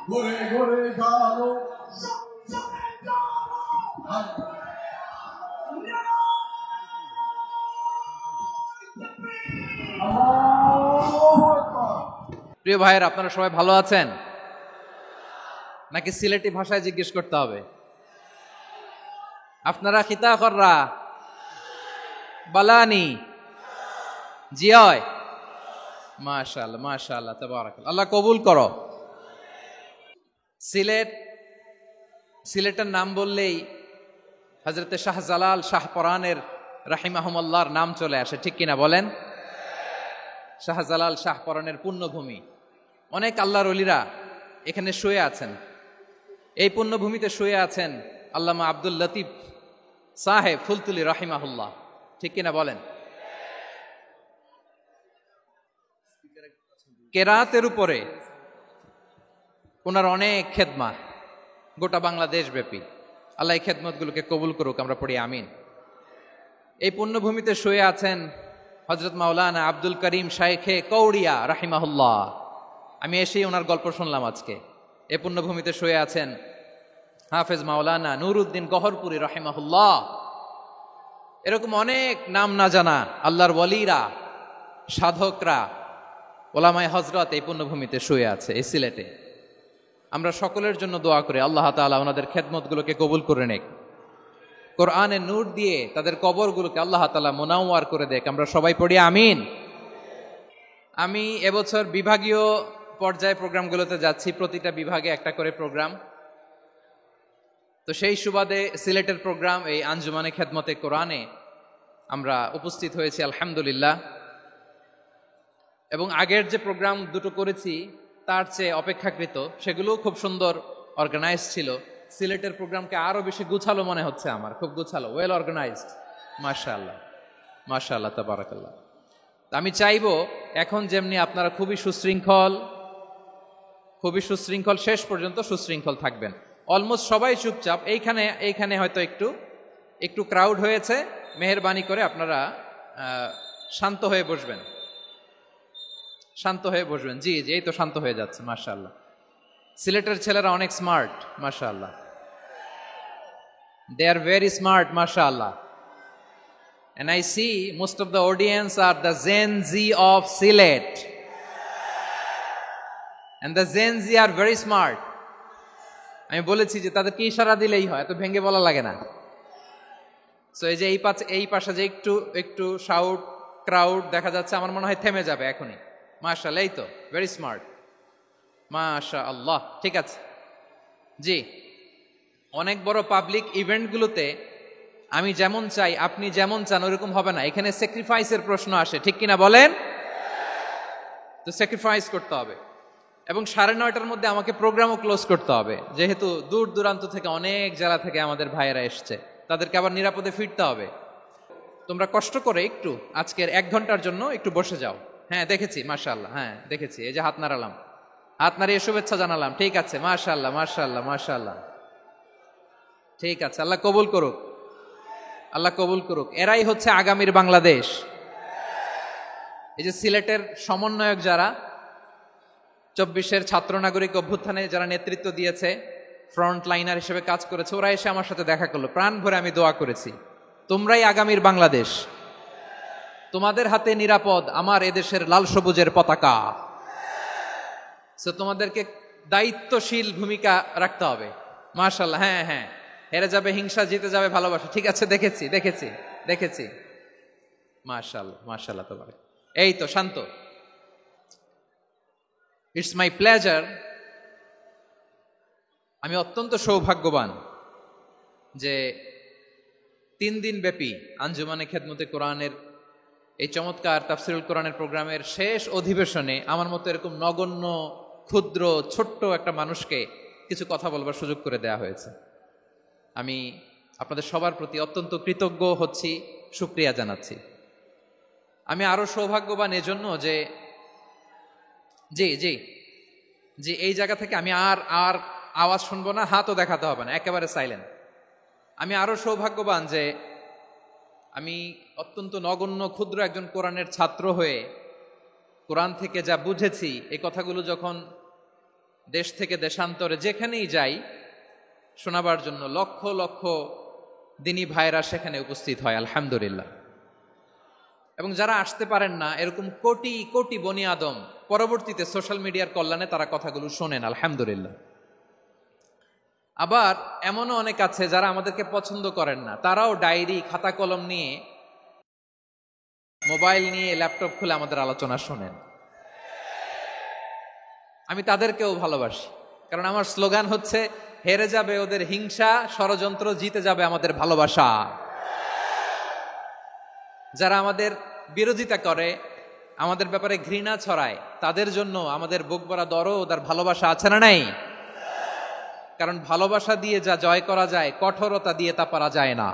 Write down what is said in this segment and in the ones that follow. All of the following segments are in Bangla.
ঘুরে ঘুরে গেল প্রিয় ভাইয়ের, আপনারা সবাই ভালো আছেন নাকি সিলেটি ভাষায় জিজ্ঞেস করতে হবে? আপনারা খিতা কররা বালানি জিয়? মাশাআল্লাহ মাশাআল্লাহ তাবারাকাল্লাহ, আল্লাহ কবুল করো। সিলেটের নাম বললেই হযরতে শাহজালাল শাহপরানের রাহিমাহুমুল্লাহর নাম চলে আসে, ঠিক কিনা বলেন? শাহজালাল শাহপরানের পুণ্যভূমি, অনেক আল্লাহর ওলিরা এখানে শুয়ে আছেন। এই পুণ্যভূমিতে শুয়ে আছেন আল্লামা আব্দুল লতিফ সাহেব ফুলতুলি রাহিমাহুল্লাহ, ঠিক কিনা বলেন? কেরাতের উপরে ওনার অনেক খেদমা গোটা বাংলাদেশ ব্যাপী। আল্লাহ এই খেদমতগুলোকে কবুল করুক, আমরা পড়ি আমিন। এই পুণ্যভূমিতে শুয়ে আছেন হযরত মাওলানা আব্দুল করিম শাইখে কৌড়িয়া রাহিমাহুল্লাহ। আমি এসেই ওনার গল্প শুনলাম আজকে। এই পুণ্যভূমিতে শুয়ে আছেন হাফেজ মাওলানা নুরউদ্দিন গহরপুরী রাহিমাহুল্লাহ। এরকম অনেক নাম না জানা আল্লাহর ওয়ালিরা, সাধকরা, ওলামায়ে হযরত এই পুণ্যভূমিতে শুয়ে আছে এই সিলেটে। আমরা সকলের জন্য দোয়া করি আল্লাহ তাআলা ওনাদের খেদমতগুলোকে কবুল করে নেক, কোরআনের নূর দিয়ে তাদের কবরগুলোকে আল্লাহ তাআলা মুনাওয়ার করে দেখ, আমরা সবাই পড়ি আমিন। আমি এবছর বিভাগীয় পর্যায়ে প্রোগ্রামগুলোতে যাচ্ছি, প্রতিটা বিভাগে একটা করে প্রোগ্রাম। তো সেই সুবাদে সিলেটের প্রোগ্রাম এই আঞ্জুমানে খেদমতে কোরআনে আমরা উপস্থিত হয়েছি আলহামদুলিল্লাহ। এবং আগের যে প্রোগ্রাম দুটো করেছি তার চেয়ে অপেক্ষাকৃত সেগুলোও খুব সুন্দর অর্গানাইজ ছিল। সিলেটের প্রোগ্রামকে আরো বেশি গুছালো মনে হচ্ছে আমার, খুব গুছালো, ওয়েল অর্গানাইজড। মাশাআল্লাহ মাশাআল্লাহ তাবারাকাল্লাহ। আমি চাইবো এখন যেমনি আপনারা খুবই সুশৃঙ্খল শেষ পর্যন্ত সুশৃঙ্খল থাকবেন। অলমোস্ট সবাই চুপচাপ, এইখানে হয়তো একটু ক্রাউড হয়েছে, মেহেরবানি করে আপনারা শান্ত হয়ে বসবেন, শান্ত হয়ে বসবেন। জি জি, এই তো শান্ত হয়ে যাচ্ছে। মাশাআল্লাহ, সিলেটের ছেলেরা অনেক স্মার্ট, মাশাআল্লাহ, দে আর ভেরি স্মার্ট, মাশাআল্লাহ। And I see most of the audience are the Gen Z of Silet. And the Gen Z are very smart. আমি বলেছি যে তাদেরকে ইশারা দিলেই হয়, এত ভেঙে বলা লাগে না। সো এই যে এই পাশে যে একটু শাউট ক্রাউড দেখা যাচ্ছে, আমার মনে হয় থেমে যাবে এখনই। মাশাআল্লাহ, এই তো ভেরি স্মার্ট, মাশাআল্লাহ। ঠিক আছে জি, অনেক বড় পাবলিক ইভেন্টগুলোতে আমি যেমন চাই আপনি যেমন চান ওরকম হবে না, এখানে স্যাক্রিফাইসের প্রশ্ন আসে, ঠিক কিনা বলেন? তো স্যাক্রিফাইস করতে হবে। এবং 9:30টার মধ্যে আমাকে প্রোগ্রামও ক্লোজ করতে হবে, যেহেতু দূর দূরান্ত থেকে অনেক জেলা থেকে আমাদের ভাইয়েরা এসছে, তাদেরকে আবার নিরাপদে ফিরতে হবে। তোমরা কষ্ট করে একটু আজকের 1 ঘন্টার জন্য একটু বসে যাও। হ্যাঁ দেখেছি, মাশাআল্লাহ, হ্যাঁ দেখেছি, এই যে হাত নাড়ালাম, হাত নাড়িয়ে শুভেচ্ছা জানালাম, ঠিক আছে, মাশাআল্লাহ মাশাআল্লাহ মাশাআল্লাহ, ঠিক আছে। আল্লাহ কবুল করুক, আল্লাহ কবুল করুক। এরাই হচ্ছে আগামীর বাংলাদেশ। এই যে সিলেটের সমন্বয়ক যারা 24-এর ছাত্র নাগরিক অভ্যুত্থানে যারা নেতৃত্ব দিয়েছে, ফ্রন্ট লাইনার হিসেবে কাজ করেছে, ওরা এসে আমার সাথে দেখা করলো, প্রাণ ভরে আমি দোয়া করেছি, তোমরাই আগামীর বাংলাদেশ, তোমাদের হাতে নিরাপদ আমার এদেশের লাল সবুজের পতাকা। সো তোমাদেরকে দায়িত্বশীল ভূমিকা রাখতে হবে। মাশাআল্লাহ, হ্যাঁ হ্যাঁ, হেরে যাবে হিংসা, জিতে যাবে ভালোবাসা, ঠিক আছে, দেখেছি। মাশাআল্লাহ মাশাআল্লাহ, তোমার এই তো শান্ত। ইটস মাই প্লেজার, আমি অত্যন্ত সৌভাগ্যবান যে 3 দিন ব্যাপী আঞ্জুমানে খেদমতে কোরআনের এই চমৎকার তাফসিরুল কোরআনের প্রোগ্রামের শেষ অধিবেশনে আমার মতো এরকম নগণ্য ক্ষুদ্র ছোট্ট একটা মানুষকে কিছু কথা বলবার সুযোগ করে দেয়া হয়েছে। আমি আপনাদের সবার প্রতি অত্যন্ত কৃতজ্ঞ হচ্ছি, শুকরিয়া জানাচ্ছি। আমি আরো সৌভাগ্যবান এজন্য যে জি জি জি এই জায়গা থেকে আমি আর আওয়াজ শুনবো না, হাতও দেখাতে হবে না, একেবারে সাইলেন্ট। আমি আরো সৌভাগ্যবান যে আমি অত্যন্ত নগণ্য ক্ষুদ্র একজন কোরআনের ছাত্র হয়ে কোরআন থেকে যা বুঝেছি, এই কথাগুলো যখন দেশ থেকে দেশান্তরে যেখানেই যাই শোনাবার জন্য লক্ষ লক্ষ দিনী ভাইরা সেখানে উপস্থিত হয় আলহামদুলিল্লাহ। এবং যারা আসতে পারেন না, এরকম কোটি কোটি বনি আদম পরবর্তীতে সোশ্যাল মিডিয়ার কল্যাণে তারা কথাগুলো শোনেন আলহামদুলিল্লাহ। আবার এমনও অনেক আছে যারা আমাদেরকে পছন্দ করেন না, তারাও ডায়েরি খাতা কলম নিয়ে, মোবাইল নিয়ে, ল্যাপটপ খুলে আমাদের আলোচনা শোনেন। আমি তাদেরকেও ভালোবাসি, কারণ আমার স্লোগান হচ্ছে হেরে যাবে ওদের হিংসা, ষড়যন্ত্র, জিতে যাবে আমাদের ভালোবাসা। যারা আমাদের বিরোধিতা করে, আমাদের ব্যাপারে ঘৃণা ছড়ায়, তাদের জন্য আমাদের বুক ভরা দরদ আর ভালোবাসা আছে না নাই? কারণ ভালোবাসা দিয়ে যা জয় করা যায়, কঠোরতা দিয়ে তা পারা যায় না।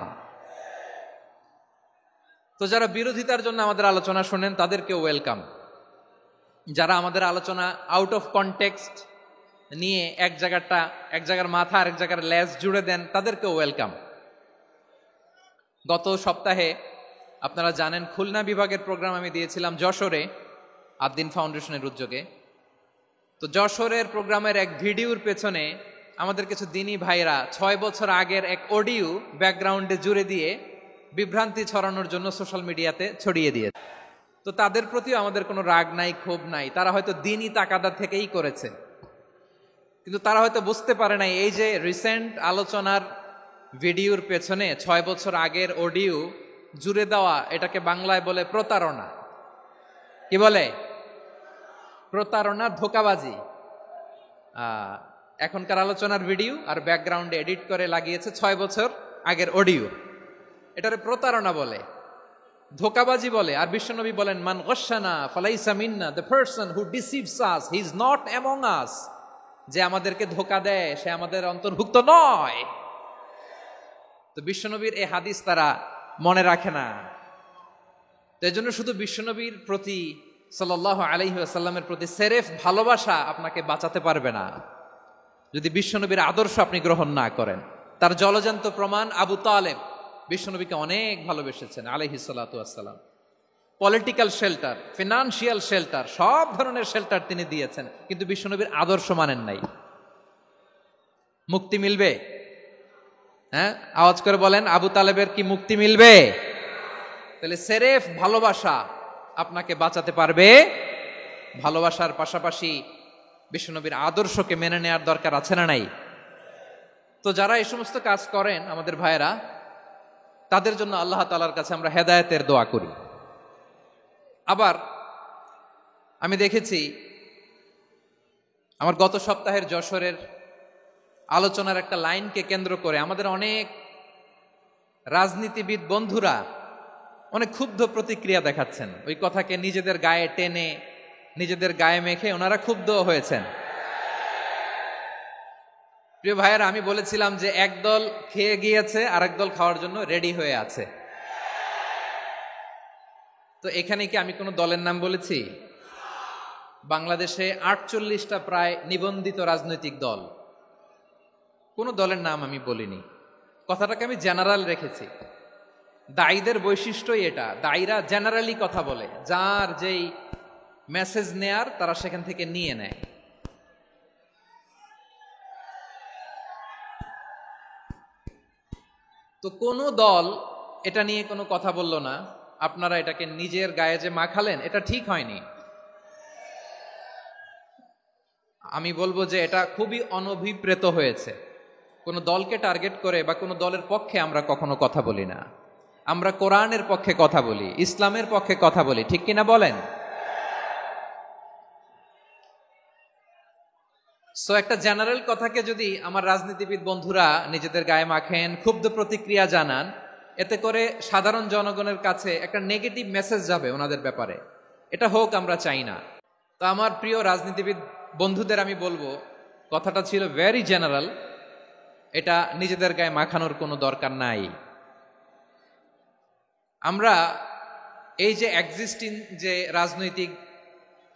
তো যারা বিরোধিতার জন্য আমাদের আলোচনা শোনেন তাদেরকে ওয়েলকাম। যারা আমাদের আলোচনা আউট অফ কনটেক্সট নিয়ে এক জায়গার মাথা আর এক জায়গার লেজ জুড়ে দেন, তাদেরকে ওয়েলকাম। গত সপ্তাহে আপনারা জানেন খুলনা বিভাগের প্রোগ্রাম আমি দিয়েছিলাম যশোরে আদ্দিন ফাউন্ডেশনের উদ্যোগে। তো যশোরের প্রোগ্রামের এক ভিডিওর পেছনে আমাদের কিছু দিনী ভাইরা 6 বছর আগের এক অডিও ব্যাকগ্রাউন্ডে জুড়ে দিয়ে বিভ্রান্তি ছড়ানোর জন্য সোশ্যাল মিডিয়াতে ছড়িয়ে দিয়েছে। তো তাদের প্রতিও আমাদের কোনো রাগ নাই, ক্ষোভ নাই। তারা হয়তো দিনই তাকাদা থেকেই করেছে, কিন্তু তারা হয়তো বুঝতে পারে নাই এই যে রিসেন্ট আলোচনার ভিডিওর পেছনে 6 বছর আগের অডিও জুড়ে দেওয়া, এটাকে বাংলায় বলে প্রতারণা। কি বলে? প্রতারণা, ধোঁকাবাজি। এখনকার আলোচনার ভিডিও আর ব্যাকগ্রাউন্ডে এডিট করে লাগিয়েছে 6 বছর আগের অডিও। এটারে প্রতারণা বলে, ধোঁকাবাজি বলে। আর বিশ্বনবী বলেন, মান গশানা ফালাইসা মিন্না, the person who deceives us he is not among us. যে আমাদেরকে ধোঁকা দেয় সে আমাদের অন্তর্ভুক্ত নয়। তো বিশ্বনবীর এই হাদিস তারা মনে রাখে না। তো এই জন্য শুধু বিশ্বনবীর প্রতি সাল্লাল্লাহু আলাইহি ওয়াসাল্লামের প্রতি সেরেফ ভালোবাসা আপনাকে বাঁচাতে পারবে না যদি বিশ্বনবীর আদর্শ আপনি গ্রহণ না করেন। তার জলজান্ত প্রমাণ আবু তালেব বিশ্বনবীকে অনেক ভালোবেসেছেন আলাইহিস সালাতু ওয়াসসালাম। পলিটিক্যাল শেল্টার, ফিনান্সিয়াল শেল্টার, সব ধরনের শেল্টার তিনি দিয়েছেন, কিন্তু বিশ্বনবীর আদর্শ মানেন নাই। মুক্তি মিলবে? হ্যাঁ, আওয়াজ করে বলেন, আবু তালেবের কি মুক্তি মিলবে? তাহলে সেরেফ ভালোবাসা আপনাকে বাঁচাতে পারবে। ভালোবাসার পাশাপাশি বিশ্বনবীর আদর্শকে মেনে নেওয়ার দরকার আছে না নাই? তো যারা এই সমস্ত কাজ করেন আমাদের ভাইয়েরা, তাদের জন্য আল্লাহ তাআলার কাছে আমরা হেদায়েতের দোয়া করি। আবার আমি দেখেছি আমার গত সপ্তাহের যশোরের আলোচনার একটা লাইনকে কেন্দ্র করে আমাদের অনেক রাজনীতিবিদ বন্ধুরা অনেক ক্ষুব্ধ প্রতিক্রিয়া দেখাচ্ছেন। ওই কথাকে নিজেদের গায়ে টেনে, নিজেদের গায়ে মেখে ওনারা ক্ষুব্ধ হয়েছেন। প্রিয় ভাইয়েরা, আমি বলেছিলাম যে একদল খেয়ে গিয়েছে, আরেক দল খাওয়ার জন্য রেডি হয়ে আছে। তো এখানে কি আমি কোনো দলের নাম বলেছি? বাংলাদেশে 48টা প্রায় নিবন্ধিত রাজনৈতিক দল, কোনো দলের নাম আমি বলিনি। কথাটাকে আমি জেনারেল রেখেছি। দায়ীদের বৈশিষ্ট্যই এটা, দায়ীরা জেনারেলি কথা বলে, যার যেই মেসেজ নেয়ার তারা সেখান থেকে নিয়ে নেয়। তো কোনো দল এটা নিয়ে কোনো কথা বলল না, আপনারা এটাকে নিজের গায়ে যে মাখালেন, এটা ঠিক হয়নি। আমি বলবো যে এটা খুবই অনভিপ্রেত হয়েছে। কোনো দলকে টার্গেট করে বা কোনো দলের পক্ষে আমরা কখনো কথা বলি না। আমরা কোরআনের পক্ষে কথা বলি, ইসলামের পক্ষে কথা বলি, ঠিক কিনা বলেন? সো একটা জেনারেল কথাকে যদি আমার রাজনীতিবিদ বন্ধুরা নিজেদের গায়ে মাখেন, ক্ষুব্ধ প্রতিক্রিয়া জানান, এতে করে সাধারণ জনগণের কাছে একটা নেগেটিভ মেসেজ যাবে ওনাদের ব্যাপারে। এটা হোক আমরা চাই না। তো আমার প্রিয় রাজনীতিবিদ বন্ধুদের আমি বলবো, কথাটা ছিল ভেরি জেনারেল, এটা নিজেদের গায়ে মাখানোর কোনো দরকার নাই। আমরা এই যে এক্সিস্টিং যে রাজনৈতিক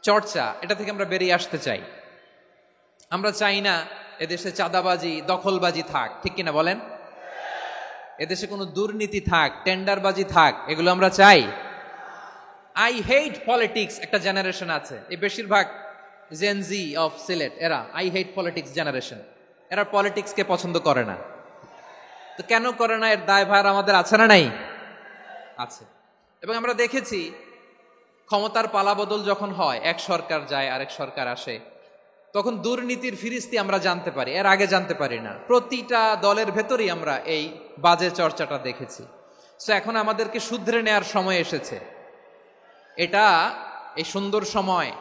চর্চা, এটা থেকে আমরা বেরিয়ে আসতে চাই। আমরা চাই না এদেশে চাঁদাবাজি, দখলবাজি থাক, ঠিক কিনা বলেন? এদেশে কোনো দুর্নীতি থাক, টেন্ডারবাজি থাক, এগুলো আমরা চাই? আই হেট পলিটিক্স একটা জেনারেশন আছে, এই বেশিরভাগ জেনজি অফ সিলেট, এরা আই হেট পলিটিক্স জেনারেশন, এরা পলিটিক্সকে পছন্দ করে না। তো কেন করে না, এর দায়ভার আমাদের আছে না নাই? আছে। এবং আমরা দেখেছি ক্ষমতার পালাবদল যখন হয়, এক সরকার যায় আরেক সরকার আসে, তখন দুর্নীতির ফিরিস্তি আমরা জানতে পারি, এর আগে জানতে পারি না। প্রতিটা দলের ভেতরেই আমরা এই বাজে চর্চাটা দেখেছি। সো এখন আমাদেরকে শুধরে নেয়ার সময় এসেছে। এটা এই সুন্দর সময়,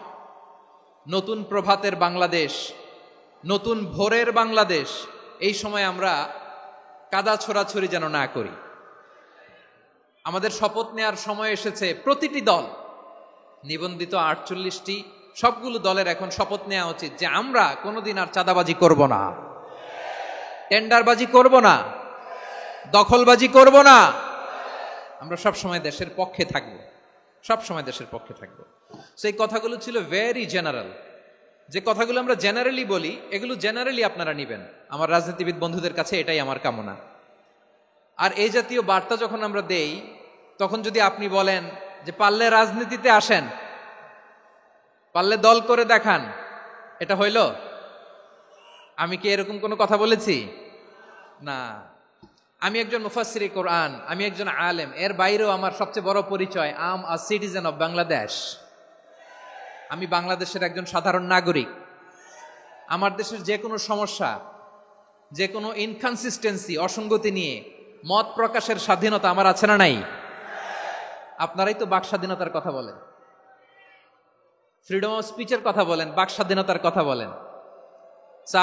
নতুন প্রভাতের বাংলাদেশ, নতুন ভোরের বাংলাদেশ, এই সময় আমরা কাদা ছোড়াছুরি যেন না করি। আমাদের শপথ নেয়ার সময় এসেছে। প্রতিটি দল, নিবন্ধিত 48টি, সবগুলো দলের এখন শপথ নেওয়া উচিত যে আমরা কোনোদিন আর চাঁদাবাজি করব না, টেন্ডারবাজি করব না, দখলবাজি করব না। আমরা সবসময় দেশের পক্ষে থাকব, সবসময় দেশের পক্ষে থাকব। সেই কথাগুলো ছিল ভেরি জেনারেল। যে কথাগুলো আমরা জেনারেলি বলি, এগুলো জেনারেলি আপনারা নিবেন। আমার রাজনীতিবিদ বন্ধুদের কাছে এটাই আমার কামনা। আর এই জাতীয় বার্তা যখন আমরা দেই, তখন যদি আপনি বলেন যে পারলে রাজনীতিতে আসেন, পারলে দল করে দেখান, এটা হইল? আমি কি এরকম কোনো কথা বলেছি? না। আমি একজন মুফাসসিরে কোরআন, আমি একজন আলেম, এর বাইরেও আমার সবচেয়ে বড় পরিচয় আম আ সিটিজেন অফ বাংলাদেশ। আমি বাংলাদেশের একজন সাধারণ নাগরিক। আমার দেশের যে কোনো সমস্যা, যে কোনো ইনকনসিস্টেন্সি, অসঙ্গতি নিয়ে মত প্রকাশের স্বাধীনতা আমার আছে না নাই? আপনারাই তো বাক স্বাধীনতার কথা বলেন, ফ্রিডম অফ স্পিচের কথা বলেন, বাক স্বাধীনতার কথা বলেন।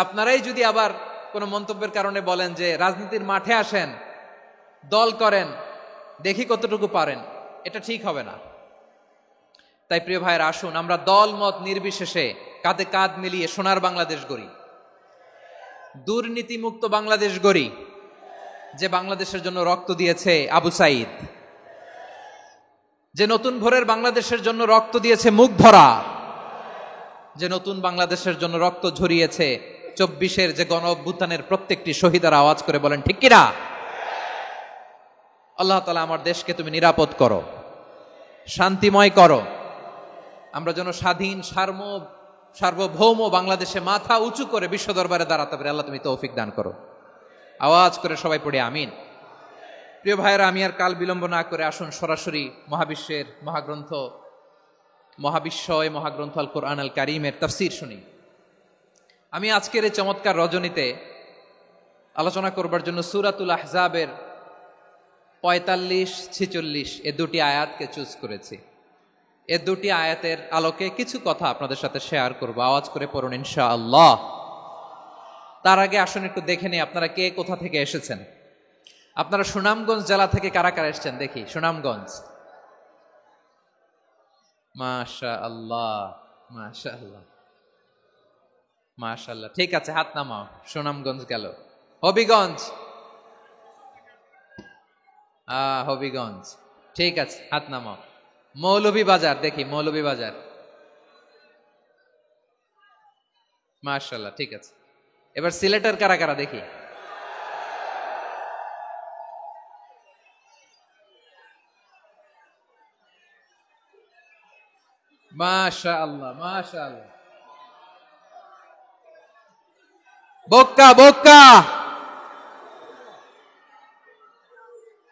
আপনারাই যদি আবার কোনো মন্তব্যের কারণে বলেন যে রাজনীতির মাঠে আসেন, দল করেন, দেখি কতটুকু পারেন, এটা ঠিক হবে না। তাই প্রিয় ভাইয়েরা, আসুন আমরা দল মত নির্বিশেষে কাঁধে কাঁধ মিলিয়ে সোনার বাংলাদেশ গড়ি, দুর্নীতিমুক্ত বাংলাদেশ গড়ি, যে বাংলাদেশের জন্য রক্ত দিয়েছে আবু সাইদ, যে নতুন ভোরের বাংলাদেশের জন্য রক্ত দিয়েছে মুখ ভরা, যে নতুন বাংলাদেশের জন্য রক্ত ঝরিয়েছে 24-এর যে গণ অভ্যুত্থানের প্রত্যেকটি শহীদার। আওয়াজ করে বলেন ঠিক কিনা? আল্লাহ তাআলা আমার দেশকে তুমি নিরাপদ করো, শান্তিময় করো। আমরা যেন স্বাধীন সার্বভৌম বাংলাদেশে মাথা উঁচু করে বিশ্ব দরবারে দাঁড়াতে পারি। আল্লাহ তুমি তৌফিক দান করো। আওয়াজ করে সবাই পড়ে আমিন। প্রিয় ভাইয়েরা, আমি আর কাল বিলম্ব না করে আসুন সরাসরি মহাবিশ্বের মহাগ্রন্থ, মহাগ্রন্থ আল কোরআন আল কারীমের তাফসীর শুনি। আমি আজকের এই চমৎকার রজনীতে আলোচনা করবার জন্য সূরাতুল আহজাবের 45-46 এ দুটি আয়াতকে চুজ করেছি। এ দুটি আয়াতের আলোকে কিছু কথা আপনাদের সাথে শেয়ার করব। আওয়াজ করে পড়ুন ইনশাআল্লাহ। তার আগে আসুন একটু দেখে নিই আপনারা কে কোথা থেকে এসেছেন। আপনারা সুনামগঞ্জ জেলা থেকে কারা কারা এসেছেন দেখি? সুনামগঞ্জ, মাশাআল্লাহ মাশাআল্লাহ মাশাআল্লাহ। ঠিক আছে, হাত নামাও। সুনামগঞ্জ গেল। হবিগঞ্জ, হবিগঞ্জ, ঠিক আছে, হাত নামাও। মৌলভীবাজার দেখি, মৌলভীবাজার, মাশাআল্লাহ, ঠিক আছে। এবার সিলেটের কারা কারা দেখি? মাশাআল্লাহ মাশাআল্লাহ। বক্কা বক্কা,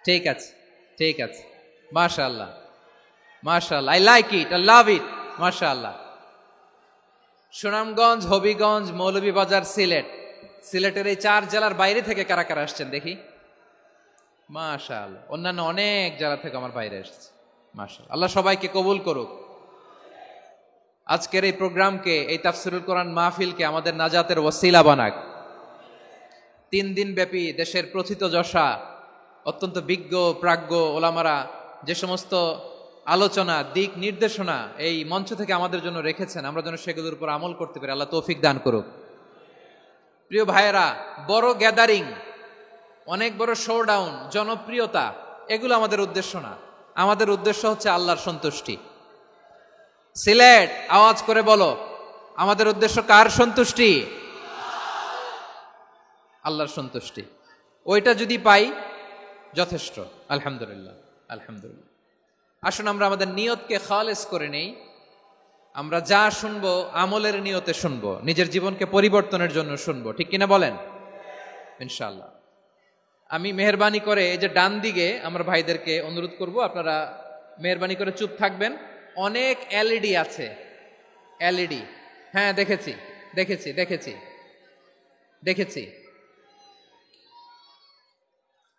ঠিক আছে ঠিক আছে, মাশাআল্লাহ মাশাআল্লাহ, I like it, I love it, মাশাআল্লাহ। সুনামগঞ্জ, হবিগঞ্জ, মৌলভীবাজার, সিলেট। সিলেটের এই 4 জেলার বাইরে থেকে কারা কারা আসছেন দেখি? মাশাআল্লাহ। অন্যান্য অনেক জেলা থেকে আমার বাইরে এসেছে, মাশাআল্লাহ। আল্লাহ সবাইকে কবুল করুক। আজকের এই প্রোগ্রামকে, এই তাফসীরুল কোরআন মাহফিলকে আমাদের নাজাতের ওসিলা বানাক। 3 দিন ব্যাপী দেশের প্রথিতযশা অত্যন্ত বিজ্ঞ প্রাজ্ঞ ওলামারা যে সমস্ত আলোচনা, দিক নির্দেশনা এই মঞ্চ থেকে আমাদের জন্য রেখেছেন, আমরা যেন সেগুলোর উপর আমল করতে পারি। আল্লাহ তৌফিক দান করুক। প্রিয় ভাইয়েরা, বড় গ্যাদারিং, অনেক বড় শোডাউন, জনপ্রিয়তা, এগুলো আমাদের উদ্দেশ্য না। আমাদের উদ্দেশ্য হচ্ছে আল্লাহর সন্তুষ্টি। সিলেট, আওয়াজ করে বলো, আমাদের উদ্দেশ্য কার সন্তুষ্টি? আল্লাহর সন্তুষ্টি। ওইটা যদি পাই যথেষ্ট। আলহামদুলিল্লাহ, আলহামদুলিল্লাহ। আসুন আমরা আমাদের নিয়তকে খালেস করে নেই। আমরা যা শুনবো আমলের নিয়তে শুনবো, নিজের জীবনকে পরিবর্তনের জন্য শুনবো, ঠিক কিনা বলেন? ইনশাআল্লাহ। আমি মেহরবানি করে এই যে ডান দিকে আমরা ভাইদেরকে অনুরোধ করব, আপনারা মেহরবানি করে চুপ থাকবেন। অনেক এলইডি আছে, এলইডি। হ্যাঁ, দেখেছি দেখেছি দেখেছি দেখেছি।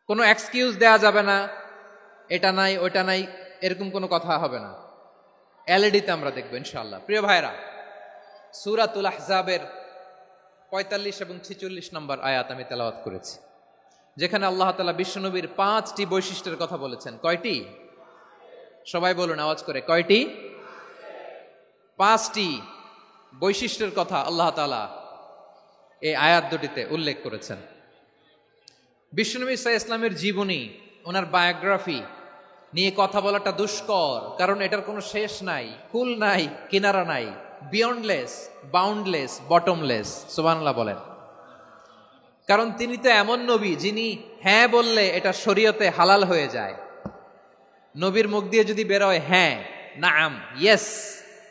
কোনো এক্সকিউজ দেয়া যাবে না, এটা নাই ওটা নাই, এরকম কোনো কথা হবে না। এলইডিতে আমরা দেখবো ইনশাআল্লাহ। প্রিয় ভাইরা, সূরাতুল আহজাবের 45 এবং 46 নম্বর আয়াত আমি তেলাওয়াত করেছি, যেখানে আল্লাহ তাআলা বিশ্বনবীর 5টি বৈশিষ্ট্যের কথা বলেছেন। কয়টি? সবাই বলুন আওয়াজ করে, কয়টি? 5টি বৈশিষ্ট্যের কথা আল্লাহ তাআলা এই আয়াত দুটিতে উল্লেখ করেছেন। বিশ্বনবী সাল্লাল্লাহু আলাইহি ইসলামের জীবনী, ওনার বায়োগ্রাফি নিয়ে কথা বলাটা দুষ্কর, কারণ এটার কোনো শেষ নাই, কুল নাই, কিনারা নাই, বিয়ন্ডলেস, বাউন্ডলেস, বটমলেস। সুবহানাল্লাহ বলেন। কারণ তিনি তো এমন নবী যিনি হ্যাঁ বললে এটা শরীয়তে হালাল হয়ে যায়। নবীর মুখ দিয়ে যদি বেরোয় হ্যাঁ, নাম, ইয়েস,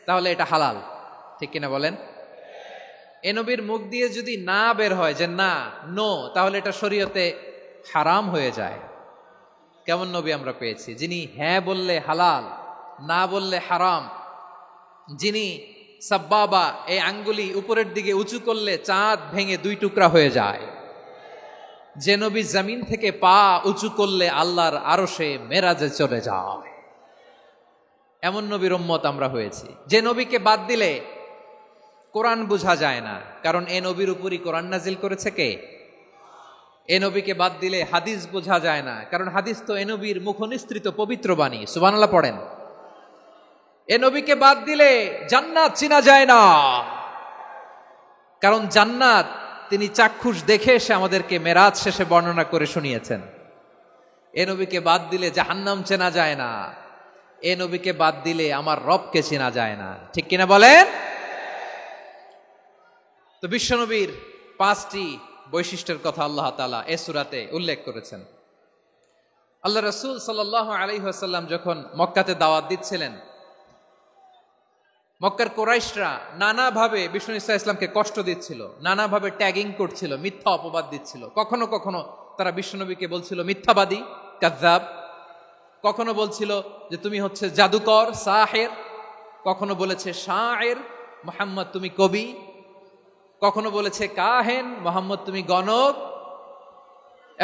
তাহলে এটা হালাল, ঠিক কিনা বলেন? এ নবীর মুখ দিয়ে যদি না বের হয় যে না, নো, তাহলে এটা শরীয়তে হারাম হয়ে যায়। কেমন নবী আমরা পেয়েছি, যিনি হ্যাঁ বললে হালাল, না বললে হারাম, যিনি সাব্বাবা, এই আঙ্গুলি উপরের দিকে উঁচু করলে চাঁদ ভেঙে 2 টুকরা হয়ে যায়, যে নবী জমিন থেকে পা উঁচু করলে আল্লাহর আরশে মেরাজে চলে যায়, এমন নবীর উম্মত আমরা হয়েছি। যে নবীকে বাদ দিলে কোরআন বোঝা যায় না, কারণ এ নবীর উপরই কোরআন নাজিল করেছে কে? এ নবীকে বাদ দিলে হাদিস বোঝা যায় না, কারণ হাদিস তো এ নবীর মুখনিসৃত পবিত্র বাণী। সুবহানাল্লাহ পড়েন। এ নবীকে বাদ দিলে জান্নাত চিনা যায় না, কারণ জান্নাত তিনি চাক্ষুষ দেখে এসে আমাদেরকে মেরাজ শেষে বর্ণনা করে শুনিয়েছেন। এ নবীকে বাদ দিলে জাহান্নাম চেনা যায় না, এ নবীকে বাদ দিলে আমার রবকে চেনা যায় না, ঠিক কিনা বলেন? তো বিশ্বনবীর 5টি বৈশিষ্ট্যের কথা আল্লাহ তাআলা এই সূরাতে উল্লেখ করেছেন। আল্লাহ রাসূল সাল্লাল্লাহু আলাইহি ওয়াসাল্লাম যখন মক্কাতে দাওয়াত দিচ্ছিলেন, মক্কার কুরাইশরা নানাভাবে বিষ্ণু ইসা ইসলামকে কষ্ট দিচ্ছিল, নানাভাবে ট্যাগিং করছিল, মিথ্যা অপবাদ দিচ্ছিল। কখনো কখনো তারা বিশ্বনবীকে বলছিল মিথ্যাবাদী, কাযযাব। কখনো বলছিল যে তুমি হচ্ছে জাদুকর, সাহের। কখনো বলেছে শায়ের, মুহাম্মদ তুমি কবি। কখনো বলেছে কাহেন, মুহাম্মদ তুমি গণক।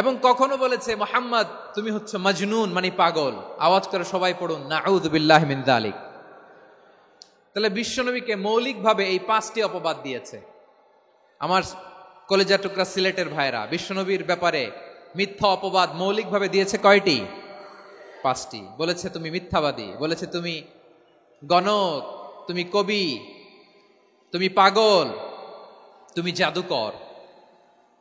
এবং কখনো বলেছে মুহাম্মদ তুমি হচ্ছে মজনুন, মানে পাগল। আওয়াজ করে সবাই পড়ুন, নাউযু বিল্লাহি মিন যালিক। তাহলে বিশ্বনবীকে মৌলিকভাবে এই 5টি অপবাদ দিয়েছে। আমার কলেজা টুকরা সিলেটের ভাইরা, বিশ্বনবীর ব্যাপারে মিথ্যা অপবাদ মৌলিকভাবে দিয়েছে কয়টি? 5টি। বলেছে তুমি মিথ্যাবাদী, বলেছে তুমি গণক, তুমি কবি, তুমি পাগল, তুমি জাদুকর।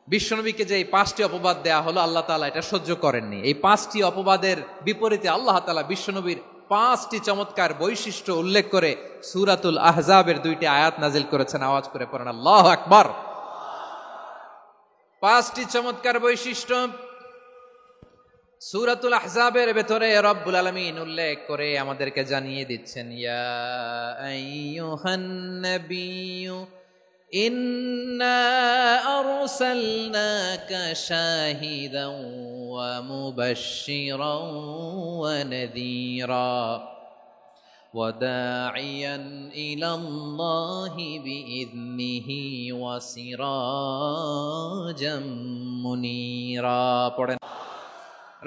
বিশ্বনবীকে যে এই 5টি অপবাদ দেয়া হলো, আল্লাহ তাআলা এটা সহ্য করেননি। এই 5টি অপবাদের বিপরীতে আল্লাহ তাআলা বিশ্বনবীর 5টি চমৎকার বৈশিষ্ট্য উল্লেখ করে সূরাতুল আহজাবের 2টি আয়াত নাজিল করেছেন। আওয়াজ করে পড়েন আল্লাহু আকবার। 5টি চমৎকার বৈশিষ্ট্য সূরাতুল আহজাবের ভেতরে রব্বুল আলামিন উল্লেখ করে আমাদেরকে জানিয়ে দিচ্ছেন, ইয়া আইয়ুহান নাবিয়্যু ইন্না আরসালনাকা শাহিদান ওয়া মুবাশশিরান ওয়া নাযীরা ওয়া দাঈয়ান ইলাল্লাহি বিইذনিহি ওয়া সিরাজাম মুনীরা। পড়েন।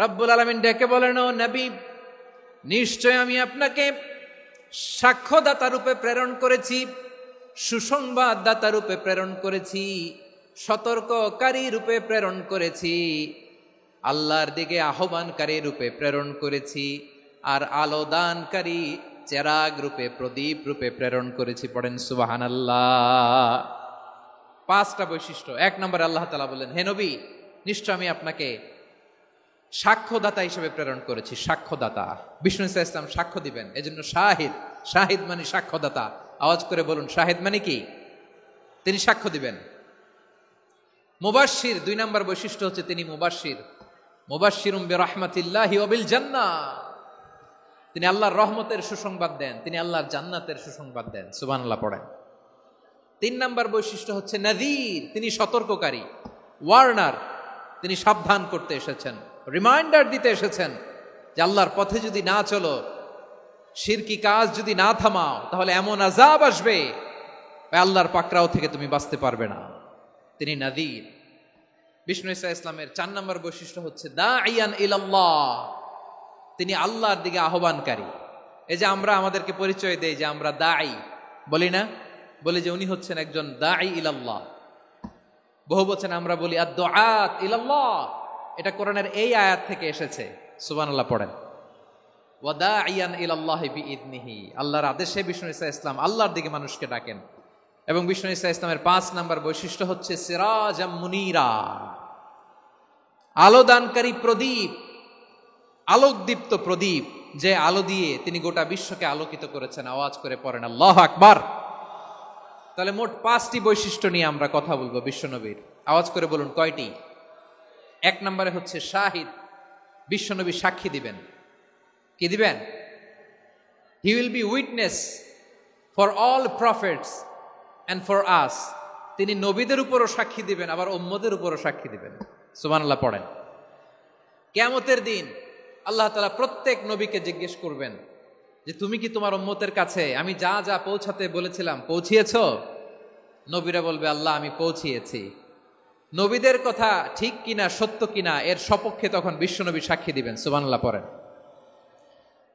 রব্বুল আলামিন ডেকে বলেন, ও নবী, নিশ্চয় আমি আপনাকে সাক্ষ্যদাতা রূপে প্রেরণ করেছি, সুসংবাদদাতা রূপে প্রেরণ করেছি, সতর্ককারী রূপে প্রেরণ করেছি, আল্লাহর দিকে আহ্বানকারী রূপে প্রেরণ করেছি, আর আলো দানকারী চেরাগ রূপে, প্রদীপ রূপে প্রেরণ করেছি। পড়েন সুবহানাল্লাহ। 5টা বৈশিষ্ট্য। 1 নম্বরে আল্লাহ তাআলা বলেন, হে নবী, নিশ্চয় আমি আপনাকে সাক্ষ্যদাতা হিসেবে প্রেরণ করেছি। সাক্ষ্যদাতা, বিষ্ণু ইসা ইসলাম সাক্ষ্য দিবেন, এজন্য শাহিদ। শাহিদ মানে সাক্ষ্যদাতা। আওয়াজ করে বলুন, শাহিদ মানে কি? তিনি সাক্ষ্য দিবেন। মুবাশশির, 2 নম্বর বৈশিষ্ট্য হচ্ছে তিনি মুবাশশির। মুবাশশিরুম বিরাহমাতিল্লাহি ওয়া বিল জান্নাহ, তিনি আল্লাহর রহমতের সুসংবাদ দেন, তিনি আল্লাহর জান্নাতের সুসংবাদ দেন। সুবহানাল্লাহ পড়েন। 3 নাম্বার বৈশিষ্ট্য হচ্ছে নাযীর, তিনি সতর্ককারী, ওয়ার্নার, তিনি সাবধান করতে এসেছেন, রিমাইন্ডার দিতে এসেছেন যে আল্লাহর পথে যদি না চলো, শিরকি কাজ যদি না থামাও, তাহলে এমন আযাব আসবে আল্লাহর পাকড়াও থেকে তুমি বাঁচতে পারবে না। তিনি নাযীর। বিষ্ণু ঈসা ইসলামের 4 নম্বর বৈশিষ্ট্য হচ্ছে দাঈয়ান ইলাল্লাহ, তিনি আল্লাহর দিকে আহ্বানকারী। এই যে আমরা আমাদেরকে পরিচয় দেই যে আমরা দাঈ, বলি না? বলি যে উনি হচ্ছেন একজন দাঈ ইলাল্লাহ। বহু বচনে আমরা বলি আদ-দুআত ইলাল্লাহ, এটা কোরআনের এই আয়াত থেকে এসেছে। সুবহানাল্লাহ পড়েন। ওয়া দাঈয়ান ইলাল্লাহি বিইذনিহি, আল্লাহর আদেশে বিষ্ণু ঈসা ইসলাম আল্লাহর দিকে মানুষকে ডাকেন। এবং বিষ্ণু ঈসা ইসলামের 5 নম্বর বৈশিষ্ট্য হচ্ছে সিরাজাম মুনীরা, আলোদানকারী প্রদীপ, আলোকদীপ্ত প্রদীপ, যে আলো দিয়ে তিনি গোটা বিশ্বকে আলোকিত করেছেন। আওয়াজ করে পড়েন আল্লাহু আকবার। তাহলে মোট 5টি বৈশিষ্ট্য নিয়ে আমরা কথা বলবো বিশ্বনবীর। আওয়াজ করে বলুন কয়টি? 1 নম্বরে হচ্ছে শাহিদ, বিশ্বনবী সাক্ষী দিবেন। কি দিবেন? He will be witness for all prophets and for us, তিনি নবীদের উপরও সাক্ষী দিবেন, আবার উম্মতের উপরও সাক্ষী দিবেন। সুবহানাল্লাহ পড়েন। কিয়ামতের দিন আল্লাহ তাআলা প্রত্যেক নবীকে জিজ্ঞেস করবেন যে তুমি কি তোমার উম্মতের কাছে আমি যা যা পৌঁছাতে বলেছিলাম পৌঁছিয়েছো? নবীরা বলবে আল্লাহ আমি পৌঁছিয়েছি। নবীদের কথা ঠিক কিনা, সত্য কিনা, এর সপক্ষে তখন বিশ্বনবী সাক্ষী দিবেন। সুবহানাল্লাহ পড়েন।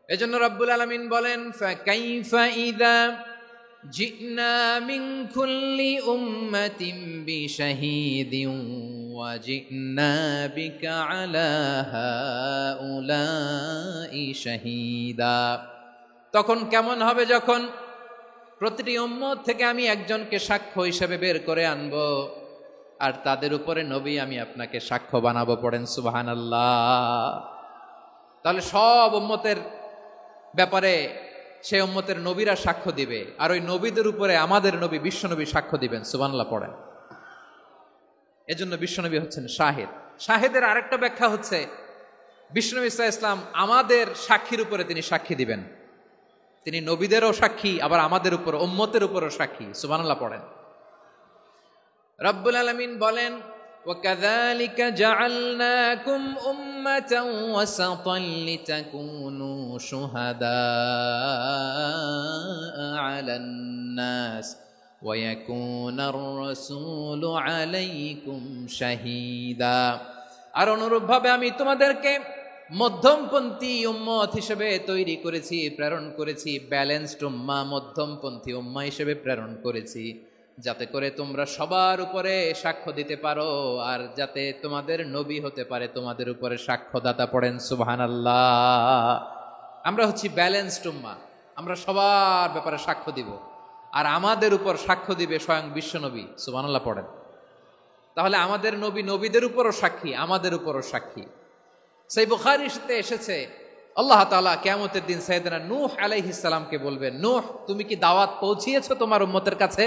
এজন্য রব্বুল আলামিন বলেন ফাকাইফা ইযা জি'না মিন কুল্লি উম্মাতিন বিশাহীদিন ওয়া জি'না বিকা আলা হাউলাই শাহীদা। তখন কেমন হবে যখন প্রতিটি উম্মত থেকে আমি একজনকে সাক্ষ্য হিসেবে বের করে আনবো, আর তাদের উপরে নবী আমি আপনাকে সাক্ষ্য বানাবো। পড়েন সুবহানাল্লাহ। তাহলে সব উম্মতের ব্যাপারে সেই উম্মতের নবীরা সাক্ষ্য দিবে, আর ওই নবীদের উপরে আমাদের নবী বিশ্বনবী সাক্ষ্য দিবেন। সুবহানাল্লাহ পড়েন। এজন্য বিশ্বনবী হচ্ছেন শাহিদ। শাহিদের আরেকটা ব্যাখ্যা হচ্ছে বিশ্বনবী সাল্লাল্লাহু আলাইহি ওয়াসাল্লাম আমাদের সাক্ষীর উপরে তিনি সাক্ষী দিবেন। তিনি নবীদেরও সাক্ষী, আবার আমাদের উপর উম্মতের উপরও সাক্ষী। সুবহানাল্লাহ পড়েন। রব্বুল আলামিন বলেন وَكَذَلِكَ جَعَلْنَاكُمْ أُمَّةً وَسَطًا لِتَكُونُوا شُهَدَاءَ عَلَى النَّاسِ وَيَكُونَ الرَّسُولُ عَلَيْكُمْ شَهِيدًا। আর অনুরূপভাবে আমি তোমাদেরকে মধ্যমপন্থী উম্মত হিসেবে তৈরি করেছি, প্রেরণ করেছি। ব্যালেন্সড উম্মাহ, মধ্যমপন্থী উম্মাহ হিসেবে প্রেরণ করেছি, যাতে করে তোমরা সবার উপরে সাক্ষ্য দিতে পারো, আর যাতে তোমাদের নবী হতে পারে তোমাদের উপরে সাক্ষ্যদাতা। পড়েন সুবহানাল্লাহ। আমরা হচ্ছি ব্যালেন্সড উম্মাহ, আমরা সবার ব্যাপারে সাক্ষ্য দিব, আর আমাদের উপর সাক্ষ্য দিবে স্বয়ং বিশ্বনবী। সুবহানাল্লাহ পড়েন। তাহলে আমাদের নবী নবীদের উপরও সাক্ষী, আমাদের উপরও সাক্ষী। সেই বুখারীতে এসেছে আল্লাহ তাআলা কিয়ামতের দিন সাইয়েদনা নূহ আলাইহিস সালামকে বলবেন, নূহ তুমি কি দাওয়াত পৌঁছিয়েছো তোমার উম্মতের কাছে?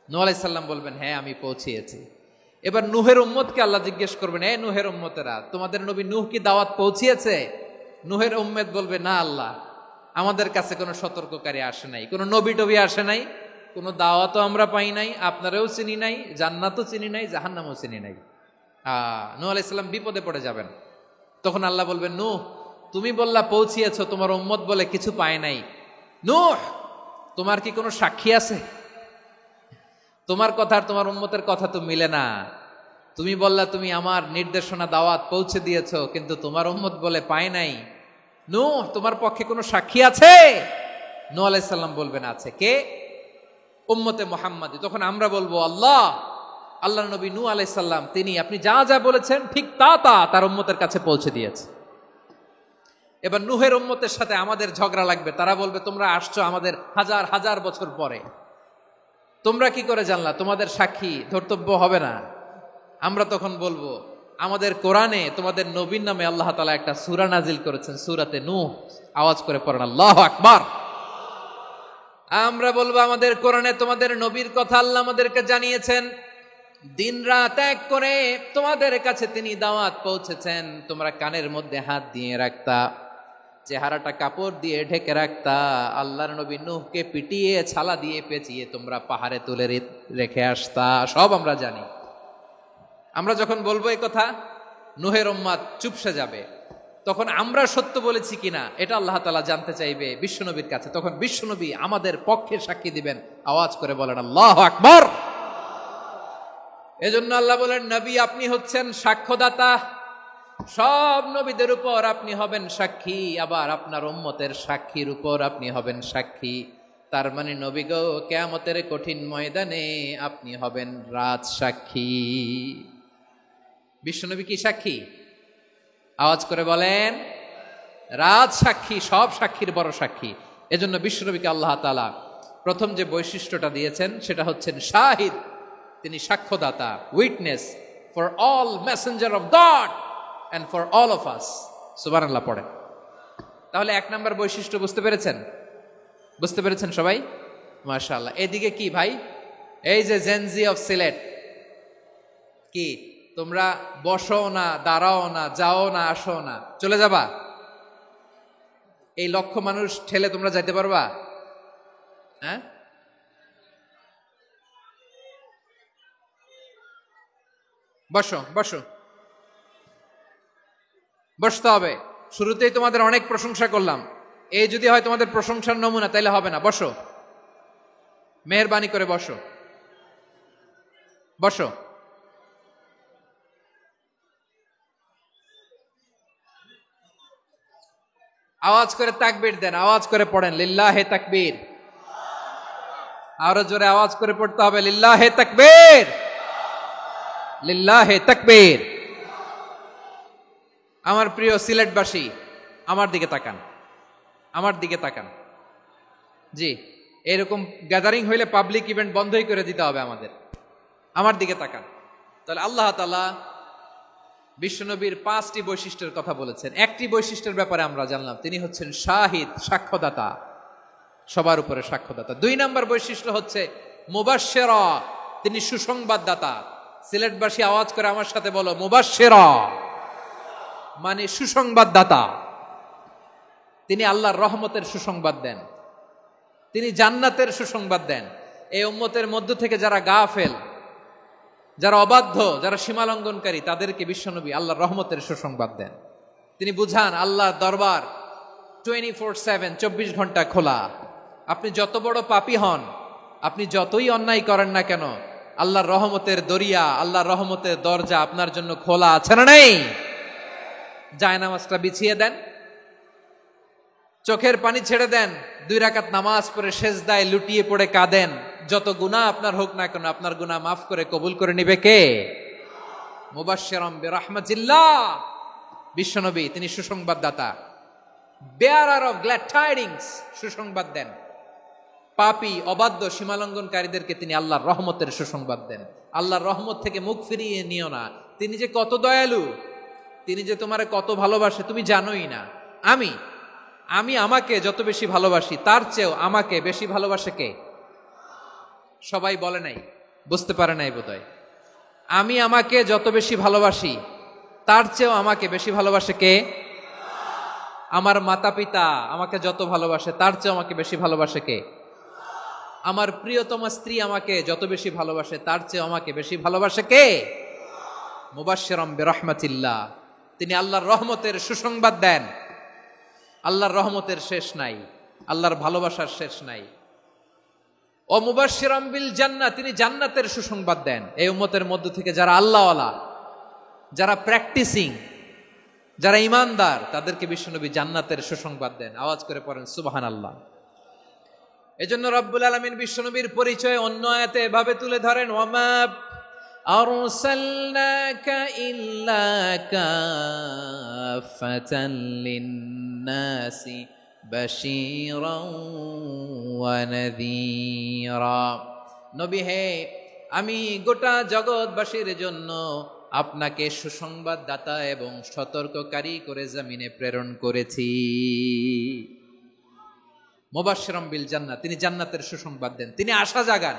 নূহ আলাইহিস সালাম বলবেন হ্যাঁ আমি পৌঁছিয়েছি। এবার নূহের উম্মতকে আল্লাহ জিজ্ঞেস করবেন, এ নূহের উম্মতেরা তোমাদের নবী নূহ কি দাওয়াত পৌঁছিয়েছে? নূহের উম্মত বলবে না আল্লাহ, আমাদের কাছে কোনো সতর্ককারী আসে নাই, কোনো নবী টবি আসে নাই, কোনো দাওয়াতও আমরা পাই নাই, আপনারাও চিনি নাই, জান্নাতও চিনি নাই, জাহান্নামও চিনি নাই। নূহ আলাইহিস সালাম বিপদে পড়ে যাবেন। তখন আল্লাহ বলবেন নূহ তুমি বললা পৌঁছিয়েছো, তোমার উম্মত বলে কিছু পায় নাই। নূহ তোমার কি কোনো সাক্ষী আছে? তোমার কথা আর তোমার উম্মতের কথা তো মিলে না। তুমি বললা তুমি আমার নির্দেশনা দাওয়াত পৌঁছে দিয়েছো, কিন্তু তোমার উম্মত বলে পায় নাই। নূহ তোমার পক্ষে কোনো সাক্ষী আছে? নূহ আলাইহিস সালাম বলবেন আছে। কে? উম্মতে মুহাম্মাদী। তখন আমরা বলবো আল্লাহ নবী নূহ আলাইহিস সালাম তিনি আপনি যা যা বলেছেন ঠিক তা তার উম্মতের কাছে পৌঁছে দিয়েছে। এবার নূহের উম্মতের সাথে আমাদের ঝগড়া লাগবে। তারা বলবে তোমরা আসছো আমাদের হাজার হাজার বছর পরে, তোমরা কি করে জানলা? তোমাদের সাক্ষী ধর্তব্য হবে না। আমরা তখন বলবো আমাদের কোরআনে তোমাদের নবীর নামে আল্লাহ তাআলা একটা সূরা নাজিল করেছেন, সূরাতে নূহ। আওয়াজ করে পড়েন আল্লাহু আকবার। আমরা বলবো আমাদের কোরআনে তোমাদের নবীর কথা আল্লাহ আমাদেরকে জানিয়েছেন, দিন রাত এক করে তোমাদের কাছে তিনি দাওয়াত পৌঁছেছেন, তোমরা কানের মধ্যে হাত দিয়ে রাখতা, চেহারাটা কাপড় দিয়ে ঢেকে রাখতা, আল্লাহর নবী নূহকে পিটিয়ে ছালা দিয়ে পেঁচিয়ে তোমরা পাহাড়ে তুলে রেখে আসতা, সব আমরা জানি। আমরা যখন বলবো এই কথা, নূহের উম্মাত চুপসে যাবে, তখন আমরা সত্য বলেছি কিনা এটা আল্লাহ তাআলা জানতে চাইবে বিশ্বনবীর কাছে। তখন বিশ্বনবী আমাদের পক্ষে সাক্ষী দিবেন, আওয়াজ করে বলেন আল্লাহু আকবার। এজন্য আল্লাহ বলেন, নবী আপনি হচ্ছেন সাক্ষ্যদাতা, সব নবীদের উপর আপনি হবেন সাক্ষী, আবার আপনার উম্মতের সাক্ষীর উপর আপনি হবেন সাক্ষী। তার মানে নবী গো, কিয়ামতের কঠিন ময়দানে আপনি হবেন রাজ সাক্ষী। বিশ্বনবী কি সাক্ষী? আওয়াজ করে বলেন, রাজ সাক্ষী, সব সাক্ষীর বড় সাক্ষী। এজন্য বিশ্বনবীকে আল্লাহ তাআলা প্রথম যে বৈশিষ্ট্যটা দিয়েছেন সেটা হচ্ছেন শাহিদ। তিনি সাক্ষ্যদাতা, witness for all messenger of God and for all of us. সুবহানাল্লাহ পড়েন। তাহলে এক নাম্বার বৈশিষ্ট্য বুঝতে পেরেছেন? বুঝতে পেরেছেন সবাই? মাশাআল্লাহ। এদিকে কি ভাই, এই যে জেনজি অফ সিলেট, কি তোমরা বসো না, দাঁড়াও না, যাও না, আসো না, চলে যাবা? এই লক্ষ মানুষ ঠেলে তোমরা যাইতে পারবা? হ্যাঁ, বসো বসো, বসতে হবে। শুরুতেই তোমাদের অনেক প্রশংসা করলাম, এই যদি হয় তোমাদের প্রশংসার নমুনা, তাইলে হবে না। বসো, মেহেরবানি করে বসো, বসো। আওয়াজ করে তাকবীর দেন, আওয়াজ করে পড়েন লিল্লাহে তাকবীর। আরো জোরে আওয়াজ করে পড়তে হবে লিল্লাহে তাকবীর, লিল্লাহে তাকবীর। আমার প্রিয় সিলেটবাসী, আমার দিকে তাকান, আমার দিকে তাকান। জি, এরকম গ্যাদারিং হইলে পাবলিক ইভেন্ট বন্ধই করে দিতে হবে আমাদের। আমার দিকে তাকান। তাহলে আল্লাহ তাআলা বিশ্বনবীর 5টি বৈশিষ্ট্যের কথা বলেছেন। একটি বৈশিষ্ট্যের ব্যাপারে আমরা জানলাম, তিনি হচ্ছেন শাহিদ, সাক্ষ্যদাতা, সবার উপরে সাক্ষ্যদাতা। 2 নম্বর বৈশিষ্ট্য হচ্ছে মুবাশশিরা, তিনি সুসংবাদদাতা। সিলেটবাসী আওয়াজ করে আমার সাথে বলো, মুবাশশিরা মানে সুসংবাদদাতা। তিনি আল্লাহর রহমতের সুসংবাদ দেন, তিনি জান্নাতের সুসংবাদ দেন। এই উম্মতের মধ্য থেকে যারা গাফেল, যারা অবাধ্য, যারা সীমালঙ্ঘনকারী, তাদেরকে বিশ্বনবী আল্লাহর রহমতের সুসংবাদ দেন। তিনি বুঝান আল্লাহর দরবার 24/7, 24 ঘন্টা খোলা। আপনি যত বড় পাপী হন, আপনি যতই অন্যায় করেন না কেন, আল্লাহর রহমতের দরিয়া, আল্লাহর রহমতের দরজা আপনার জন্য খোলা আছে না নেই? জায়নামাজটা বিছিয়ে দেন, চোখের পানি ছেড়ে দেন, 2 রাকাত নামাজ পড়ে সেজদায় লুটিয়ে পড়ে কাঁদেন। যত গুনাহ আপনার হোক না কেন, আপনার গুনাহ মাফ করে কবুল করে নিবে কে? মুবাশশিরাম বিরাহমাতিল্লাহ, বিশ্বনবী তিনি সুসংবাদদাতা, বেয়ারার অফ গ্ল্যাড টাইডিংস, সুসংবাদ দেন। পাপী, অবাধ্য, সীমালঙ্ঘনকারীদেরকে তিনি আল্লাহর রহমতের সুসংবাদ দেন। আল্লাহর রহমত থেকে মুখ ফিরিয়ে নিও না। তিনি যে কত দয়ালু, তিনি যে তোমারে কত ভালোবাসে তুমি জানোই না। আমি আমাকে যত বেশি ভালোবাসি, তার চেয়েও আমাকে বেশি ভালোবাসে কে? সবাই বলে নাই, বুঝতে পারে নাই বোধহয়। আমি আমাকে যত বেশি ভালোবাসি, তার চেয়েও আমাকে বেশি ভালোবাসে কে? আমার মাতা পিতা আমাকে যত ভালোবাসে, তার চেয়েও আমাকে বেশি ভালোবাসে কে? আমার প্রিয়তমা স্ত্রী আমাকে যত বেশি ভালোবাসে, তার চেয়েও আমাকে বেশি ভালোবাসে কে? মুবাশশিরাম বিরাহমাতিল্লাহ, তিনি আল্লাহর রহমতের সুসংবাদ দেন। আল্লাহর রহমতের শেষ নাই, আল্লাহর ভালোবাসার শেষ নাই। ও মুবাশশিরাম বিল জান্নাহ, তিনি জান্নাতের সুসংবাদ দেন। এই উম্মতের মধ্য থেকে যারা আল্লাহওয়ালা, যারা প্র্যাকটিসিং, যারা ইমানদার, তাদেরকে বিশ্বনবী জান্নাতের সুসংবাদ দেন। আওয়াজ করে পড়েন সুবহানাল্লাহ। এজন্য রব্বুল আলামিন বিশ্বনবীর পরিচয় অন্য আয়াতে এভাবে তুলে ধরেন, ওয়ামা আরসালনাকা ইল্লা কাফাতান লিন-নাসি বাশীরাও ওয়া নাযীরা। নবী হে, আমি গোটা জগৎবাসীর জন্য আপনাকে সুসংবাদদাতা এবং সতর্ককারী করে জমিনে প্রেরণ করেছি। মুবাশশিরাম বিল জান্নাহ, তিনি জান্নাতের সুসংবাদ দেন, তিনি আশা জাগান।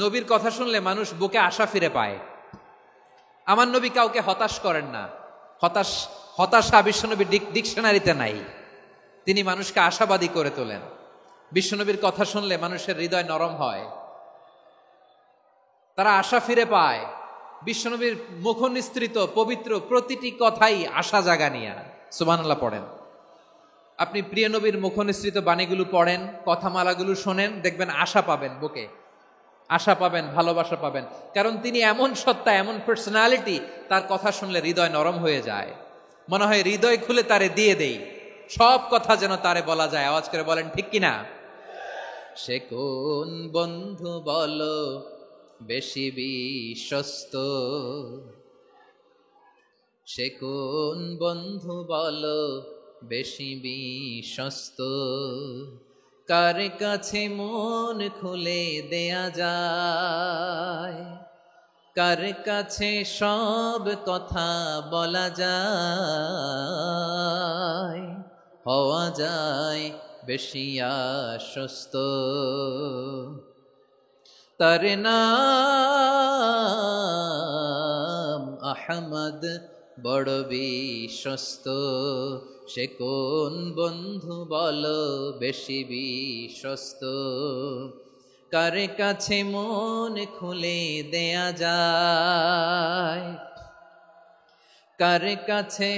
নবীর কথা শুনলে মানুষ বুকে আশা ফিরে পায়। আমার নবী কাউকে হতাশ করেন না। হতাশা বিশ্বনবীর ডিকশনারিতে নাই। তিনি মানুষকে আশাবাদী করে তোলেন। বিশ্বনবীর কথা শুনলে মানুষের হৃদয় নরম হয়, তারা আশা ফিরে পায়। বিশ্বনবীর মুখ নিঃসৃত পবিত্র প্রতিটি কথাই আশা জাগানিয়া। সুবহানাল্লাহ পড়েন। আপনি প্রিয় নবীর মুখ নিঃসৃত বাণীগুলো পড়েন, কথামালাগুলো শোনেন, দেখবেন আশা পাবেন, বুকে আশা পাবেন, ভালোবাসা পাবেন। কারণ তিনি এমন সত্তা, এমন পার্সোনালিটি, তার কথা শুনলে হৃদয় নরম হয়ে যায়। মনে হয় হৃদয় খুলে তারে দিয়ে দেই, সব কথা যেন তারে বলা যায়। আওয়াজ করে বলেন ঠিক কিনা? সে কোন বন্ধু বলো বেশি বিশ্বস্ত, সে কোন বন্ধু বলো বেশি বিশ্বস্ত, কার কাছে মন খুলে দেয়া যায়, কার কাছে সব কথা বলা যায়, হওয়া যায় বেশি আশ্বস্ত। তার নাম আহমদ, বড় বিশ্বস্ত। সে কোন বন্ধু বলো বেশি বিশ্বস্ত, কার কাছে মন খুলে দেয়া যায়, কার কাছে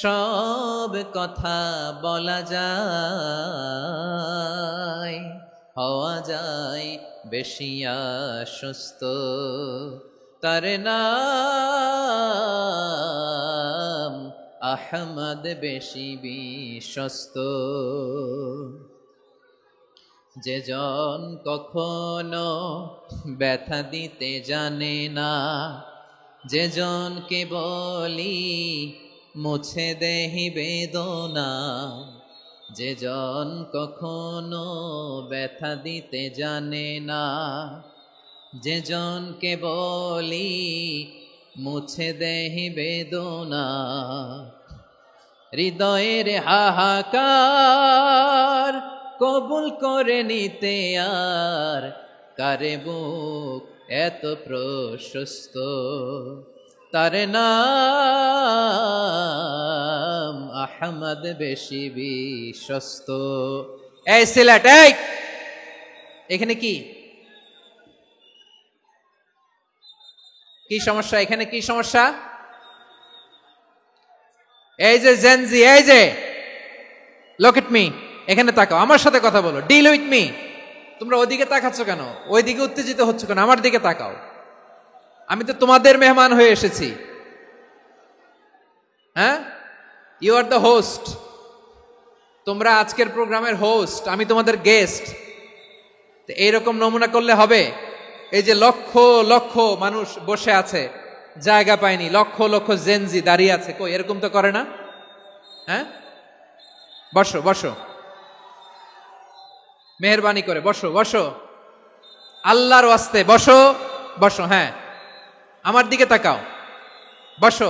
সব কথা বলা যায়, হওয়া যায় বেশি আশ্বস্ত। তার নাম আহমদ, বেশি বিশ্বস্ত। যে জন কখনো ব্যথা দিতে জানে না, যে জনকে বলি মুছে দেহি বেদনা, যে জন কখনো ব্যথা দিতে জানে না, যে জনকে বলি মুছে দেহি বেদনা, হৃদয়ের হাহাকার কবুল করে নিতে আর কারে বুক এত প্রশস্ত। তার নাম আহমদ, বেশি বিশ্বস্ত। এই সিলেট, এই এখানে কি কি সমস্যা? এখানে কি সমস্যা? এই যে জেনজি, এই যে লুক এট মি, এখানে তাকাও, আমার সাথে কথা বলো, ডিল উইথ মি। তোমরা ওইদিকে তাকাচ্ছ কেন? ওইদিকে উত্তেজিত হচ্ছ কেন? আমার দিকে তাকাও। আমি তো তোমাদের মেহমান হয়ে এসেছি। হ্যাঁ, ইউ আর দ্য হোস্ট। তোমরা আজকের প্রোগ্রামের হোস্ট, আমি তোমাদের গেস্ট। এইরকম নমুনা করলে হবে? এই যে লক্ষ লক্ষ মানুষ বসে আছে, জায়গা পায়নি, লক্ষ লক্ষ জেনজি দাঁড়িয়ে আছে, কই এরকম তো করে না? হ্যাঁ, বসো বসো, মেহরবানি করে বসো বসো, আল্লাহর ওয়াস্তে বসো বসো। হ্যাঁ, আমার দিকে তাকাও, বসো।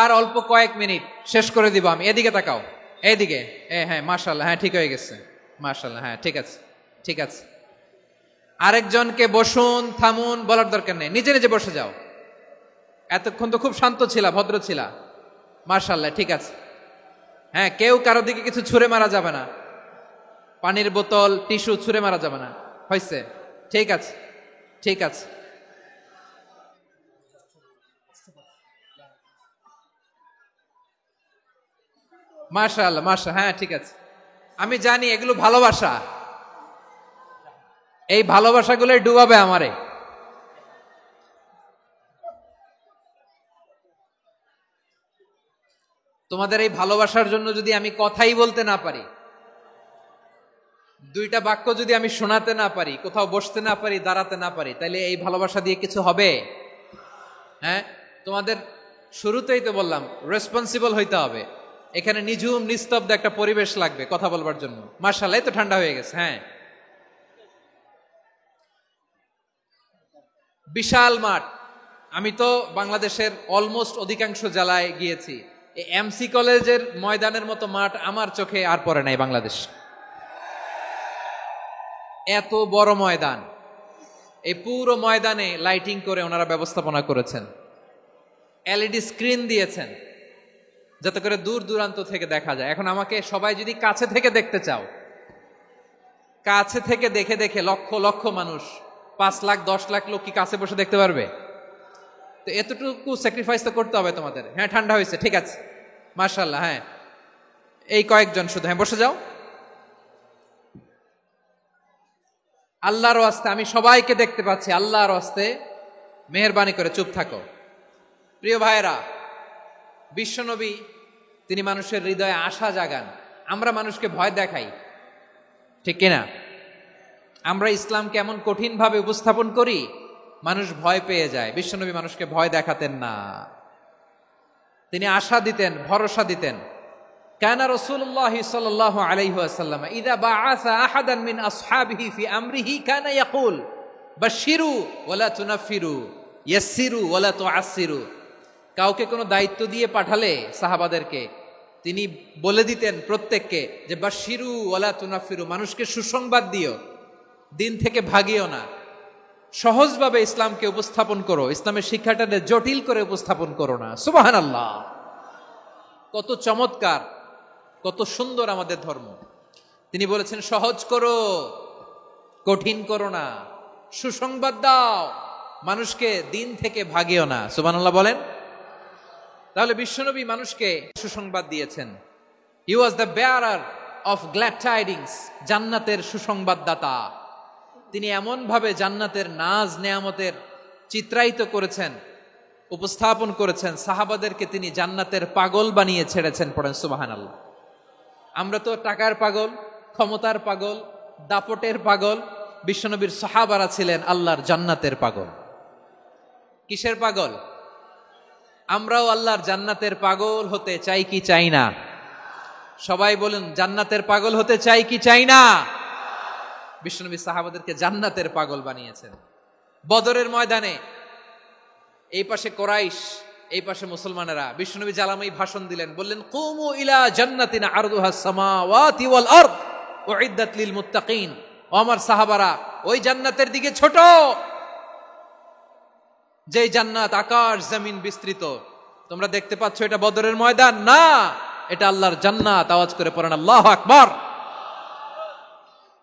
আর অল্প কয়েক মিনিট, শেষ করে দিব আমি। এদিকে তাকাও, এইদিকে। হ্যাঁ, মাশাআল্লাহ, হ্যাঁ ঠিক হয়ে গেছে, মাশাআল্লাহ, হ্যাঁ ঠিক আছে, ঠিক আছে। আরেকজনকে বসুন, থামুন বলার দরকার নেই, নিজে নিজে বসে যাও। এতক্ষণ তো খুব শান্ত ছিলা, ভদ্র ছিলা, মাশাআল্লাহ, ঠিক আছে। হ্যাঁ, কেউ কারো দিকে কিছু ছুঁড়ে মারা যাবে না, পানির বোতল, টিস্যু ছুঁড়ে মারা যাবে না, হয়েছে? ঠিক আছে, ঠিক আছে। মাশাআল্লাহ, মাশাআল্লাহ, হ্যাঁ ঠিক আছে। আমি জানি এগুলো ভালোবাসা, এই ভালোবাসাগুলো ডুবাবে আমারে। তোমাদের এই ভালোবাসার জন্য যদি আমি কথাই বলতে না পারি, দুইটা বাক্য যদি আমি শোনাতে না পারি, কোথাও বসতে না পারি, দাঁড়াতে না পারি, তাহলে এই ভালোবাসা দিয়ে কিছু হবে? হ্যাঁ, তোমাদের শুরুতেই তো বললাম রেসপন্সিবল হইতে হবে। এখানে নিঝুম নিস্তব্ধ একটা পরিবেশ লাগবে কথা বলবার জন্য। মাশাআল্লাহ, তো ঠান্ডা হয়ে গেছে। হ্যাঁ, বিশাল মাঠ। আমি তো বাংলাদেশের অলমোস্ট অধিকাংশ জেলায় গিয়েছি, এমসি কলেজের ময়দানের মতো মাঠ আমার চোখে আর পড়ে নাই বাংলাদেশ। এত বড় ময়দান, এই পুরো ময়দানে লাইটিং করে ওনারা ব্যবস্থাপনা করেছেন, এলইডি স্ক্রিন দিয়েছেন যাতে করে দূর দূরান্ত থেকে দেখা যায়। এখন আমাকে সবাই যদি কাছে থেকে দেখতে চাও, কাছে থেকে দেখে দেখে লক্ষ লক্ষ মানুষ, 5 লাখ 10 লাখ লোক কি কাছে বসে দেখতে পারবে? তো এতটুকু স্যাক্রিফাইস তো করতে হবে তোমাদের। হ্যাঁ, ঠান্ডা হয়েছে, ঠিক আছে, মাশাআল্লাহ। হ্যাঁ, এই কয়েকজন শুধু, হ্যাঁ বসে যাও। আল্লাহর ওয়াস্তে আমি সবাইকে দেখতে পাচ্ছি, আল্লাহর ওয়াস্তে মেহেরবানি করে চুপ থাকো। প্রিয় ভাইয়েরা, বিশ্বনবী তিনি মানুষের হৃদয়ে আশা জাগান। আমরা মানুষকে ভয় দেখাই, ঠিক কিনা? আমরা ইসলামকে এমন কঠিন ভাবে উপস্থাপন করি, মানুষ ভয় পেয়ে যায়। বিশ্বনবী মানুষকে ভয় দেখাতেন না, তিনি আশা দিতেন, ভরসা দিতেন। কানা রাসূলুল্লাহ সাল্লাল্লাহু আলাইহি ওয়াসাল্লাম ইযা বাআসা আহাদান মিন আসহাবিহি ফি আমরিহি কানা ইয়াকুল বাশশিরু ওয়ালা তুনাফিরু ইয়াসসিরু ওয়ালা তুআসসিরু। কাউকে কোনো দায়িত্ব দিয়ে পাঠালে সাহাবাদেরকে তিনি বলে দিতেন প্রত্যেককে যে বাশশিরু ওয়ালা তুনাফিরু, মানুষকে সুসংবাদ দিও, দিন থেকে ভাগিও না, সহজভাবে ইসলামকে উপস্থাপন করো, ইসলামের শিক্ষাটাকে জটিল করে উপস্থাপন করো না। সুবহানাল্লাহ, কত চমৎকার, কত সুন্দর আমাদের ধর্ম। তিনি বলেছেন সহজ করো, কঠিন করো না, সুসংবাদ দাও, মানুষকে দিন থেকে ভাগিও না। সুবহানাল্লাহ বলেন। তাহলে বিশ্বনবী মানুষকে সুসংবাদ দিয়েছেন। He was the bearer of glad tidings, জান্নাতের সুসংবাদদাতা। তিনি এমন ভাবে জান্নাতের নাজ নেয়ামতের চিত্রায়িত করেছেন, উপস্থাপন করেছেন, সাহাবাদেরকে তিনি জান্নাতের পাগল বানিয়ে ছেড়েছেন। পড়েন সুবহানাল্লাহ। আমরা তো টাকার পাগল, ক্ষমতার পাগল, দাপটের পাগল। বিশ্বনবীর সাহাবারা ছিলেন আল্লাহর জান্নাতের পাগল। কিসের পাগল? আমরাও আল্লাহর জান্নাতের পাগল হতে চাই কি চাই না? সবাই বলুন, জান্নাতের পাগল হতে চাই কি চাই না? বিশ্বনবী সাহাবাদেরকে জান্নাতের পাগল বানিয়েছেন। বদরের ময়দানে এই পাশে কোরাইশ, এই পাশে মুসলমানেরা, বিশ্বনবী জালামাই ভাষণ দিলেন, বললেন কুমু ইলা জান্নাতিন আরদুহাস সামাওয়াতি ওয়াল আরদ উইদ্দাত লিল মুত্তাকিন। ও আমার সাহাবারা, ওই জান্নাতের দিকে ছোট, যে জান্নাত আকাশ জমিন বিস্তৃত। তোমরা দেখতে পাচ্ছ এটা বদরের ময়দান না, এটা আল্লাহর জান্নাত। আওয়াজ করে পড়েন আল্লাহু আকবার।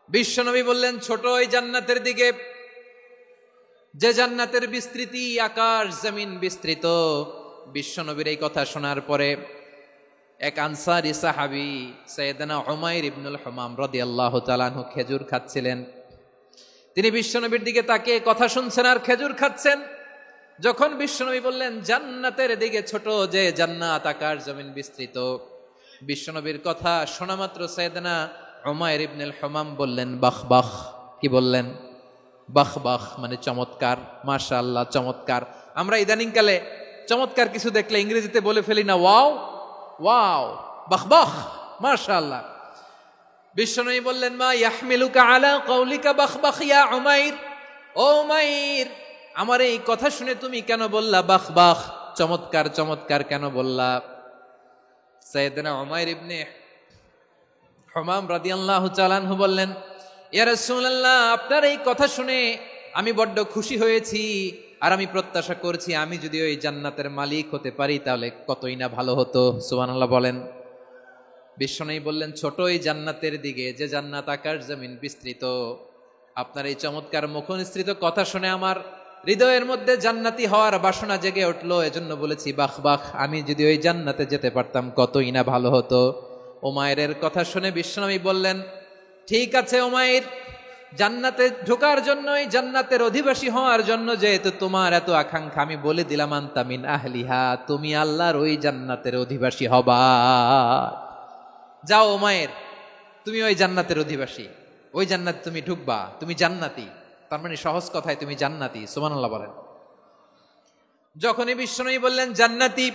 বিশ্বনবী বললেন ছোট ওই জান্নাতের দিকে, যে জান্নাতের বিস্তৃতি আকাশ জমিন বিস্তৃত। বিশ্বনবীর এই কথা শোনার পরে এক আনসারী সাহাবী সাইয়েদনা উমাইর ইবনুল হুমাম রাদিয়াল্লাহু তাআলা আনহু খেজুর খাচ্ছিলেন। তিনি বিশ্বনবীর দিকে তাকিয়ে কথা শুনছেন আর খেজুর খাচ্ছেন। যখন বিশ্বনবী বললেন জান্নাতের দিকে ছোট, যে জান্নাত আকাশ জমিন বিস্তৃত, বিশ্বনবীর কথা শোনা মাত্র সাইয়েদনা উমাইর ইবনুল হুমাম বললেন বাহ বাহ। কি বললেন? বাহ বাহ মানে চমৎকার, মাশাআল্লাহ চমৎকার। আমরা ইদানিং কালে চমৎকার কিছু দেখলে ইংরেজিতে বলে ফেলি না ওয়াও ওয়াও, বাহ বাহ, মাশাআল্লাহ। বিশ্বনবী বললেন মা ইয়াহমিলুকা আলা কওলিকা বাহ বাহ ইয়া উমাইর। ও উমাইর, আমার এই কথা শুনে তুমি কেন বললা বাহ বাহ, চমৎকার চমৎকার কেন বললা? সাইয়েদনা উমাইর ইবনে হুমাম রাদিয়াল্লাহু তাআলা আনহু বললেন ইয়া রাসূলুল্লাহ, আপনার এই কথা শুনে আমি বড্ড খুশি হয়েছি, আর আমি প্রত্যাশা করছি আমি যদি ওই জান্নাতের মালিক হতে পারি তাহলে কতই না ভালো হতো। সুবহানাল্লাহ বলেন। বিশ্বনবী বললেন ছোট এই জান্নাতের দিকে, যে জান্নাত আকাশ জমিন বিস্তৃত। আপনার এই চমৎকার মুখনিসৃত কথা শুনে আমার হৃদয়ের মধ্যে জান্নাতি হওয়ার বাসনা জেগে উঠলো, এজন্য বলেছি বাহ বাহ, আমি যদি ওই জান্নাতে যেতে পারতাম কতই না ভালো হতো। উমাইরের কথা শুনে বিশ্বনবী বললেন ঠিক আছে উমাইর, জান্নাতে ঢোকার জন্য, এই জান্নাতের অধিবাসী হওয়ার জন্য যেহেতু তোমার এত আকাঙ্ক্ষা, আমি বলে দিলাম আনতা মিন আহলিহা, তুমি আল্লাহর ওই জান্নাতের অধিবাসী হবা। যাও উমাইর, তুমি ওই জান্নাতের অধিবাসী, ওই জান্নাতে তুমি ঢুকবা, তুমি জান্নাতি। তার মানে সহজ কথায় তুমি জান্নাতি। সুবহানাল্লাহ বলেন। যখনই বিশ্বনবী বললেন জান্নাতি,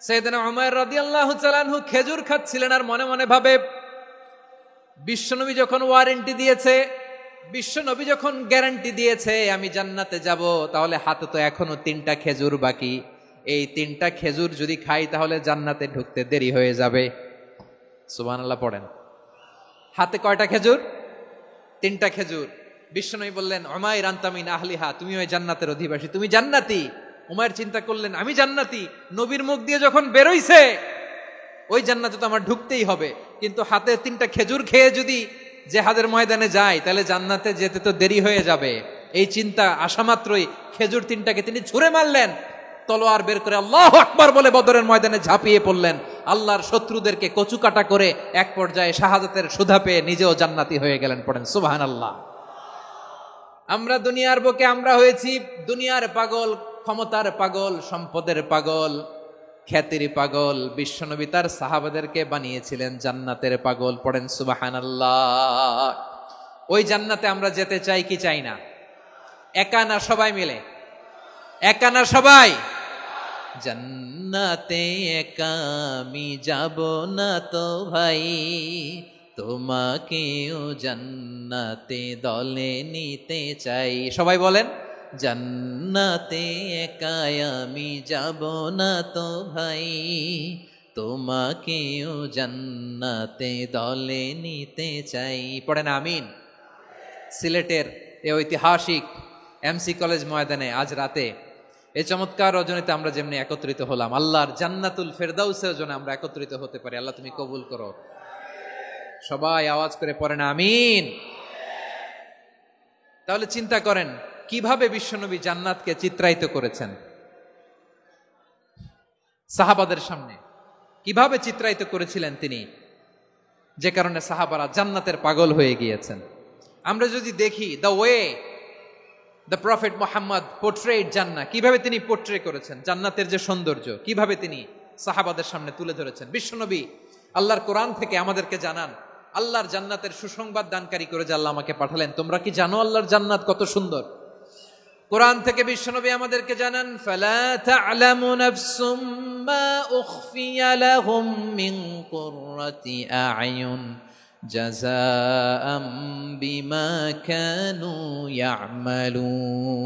সাইয়েদনা উমাইর রাদিয়াল্লাহু তাআলা আনহু খেজুর খাচ্ছিলেন আর মনে মনে ভাবে বিশ্বনবী যখন ওয়ারেন্টি দিয়েছে, বিশ্বনবী যখন গ্যারান্টি দিয়েছে আমি জান্নাতে যাব, তাহলে হাতে তো এখনো 3টা খেজুর বাকি। এই 3টা খেজুর যদি খাই তাহলে জান্নাতে ঢুকতে দেরি হয়ে যাবে। সুবহানাল্লাহ পড়েন। হাতে কয়টা খেজুর? 3টা খেজুর। বিশ্বনবী বললেন, উমাইর আনতা মিন আহলিহা, তুমি ওই জান্নাতের অধিবাসী, তুমি জান্নাতি। উমাইর চিন্তা করলেন, আমি জান্নাতি, নবীর মুখ দিয়ে যখন বেরোইছে ওই জান্নাতে তো আমার ঢুকতেই হবে, কিন্তু হাতে 3টা খেজুর খেয়ে যদি জিহাদের ময়দানে যায় তাহলে জান্নাতে যেতে তো দেরি হয়ে যাবে। এই চিন্তা আসা মাত্রই খেজুর 3টাকে তিনি ছুঁড়ে মারলেন, তলোয়ার বের করে আল্লাহু আকবার বলে বদরের ময়দানে ঝাঁপিয়ে পড়লেন। আল্লাহর শত্রুদেরকে কচুকাটা করে এক পর্যায়ে শাহাদাতের সুধা পেয়ে নিজেও জান্নাতি হয়ে গেলেন। পড়েন সুবহানাল্লাহ। আমরা দুনিয়ার বুকে আমরা হয়েছি দুনিয়ার পাগল, ক্ষমতার পাগল, সম্পদের পাগল, খ্যাতির পাগল। বিশ্বনবী তার সাহাবাদেরকে বানিয়েছিলেন জান্নাতের পাগল। পড়েন সুবহানাল্লাহ। ওই জান্নাতে আমরা যেতে চাই কি চাই না? একা না সবাই মিলে? একা না সবাই? জান্নাতে একা আমি যাব না তো ভাই, তোমাকেও জান্নাতে দলে নিতে চাই। সবাই বলেন, জান্নাতে একা আমি যাব না তো ভাই, তোমাকেও জান্নাতে দলে নিতে চাই। পড়েন আমিন। সিলেটের এই ঐতিহাসিক এমসি কলেজ ময়দানে আজ রাতে এই চমৎকার রজনীতে আমরা যেমনি একত্রিত হলাম, আল্লাহর জান্নাতুল ফেরদাউসের জন্য আমরা একত্রিত হতে পারি। আল্লাহ তুমি কবুল করো। সবাই আওয়াজ করে পড়েন আমিন। তাহলে চিন্তা করেন কিভাবে বিশ্বনবী জান্নাতকে চিত্রায়িত করেছেন সাহাবাদের সামনে, কিভাবে চিত্রায়িত করেছিলেন তিনি, যে কারণে সাহাবারা জান্নাতের পাগল হয়ে গিয়েছেন। আমরা যদি দেখি the way the prophet Muhammad portrait জান্নাত, কিভাবে তিনি পোর্ট্রে করেছেন জান্নাতের যে সৌন্দর্য, কিভাবে তিনি সাহাবাদের সামনে তুলে ধরেছেন। বিশ্বনবী আল্লাহর কোরআন থেকে আমাদেরকে জানান, আল্লাহর জান্নাতের সুসংবাদ দানকারী করে যে আল্লাহ আমাকে পাঠালেন, তোমরা কি জানো আল্লাহর জান্নাত কত সুন্দর? কোরআন থেকে বিশ্বনবী আমাদেরকে জানান, ফালা তা'লামু নাফসুম মা উখফিয়া লাহুম মিন কুররাতি আ'য়ুন জাযাআম বিমা কানু ইয়া'মালুন।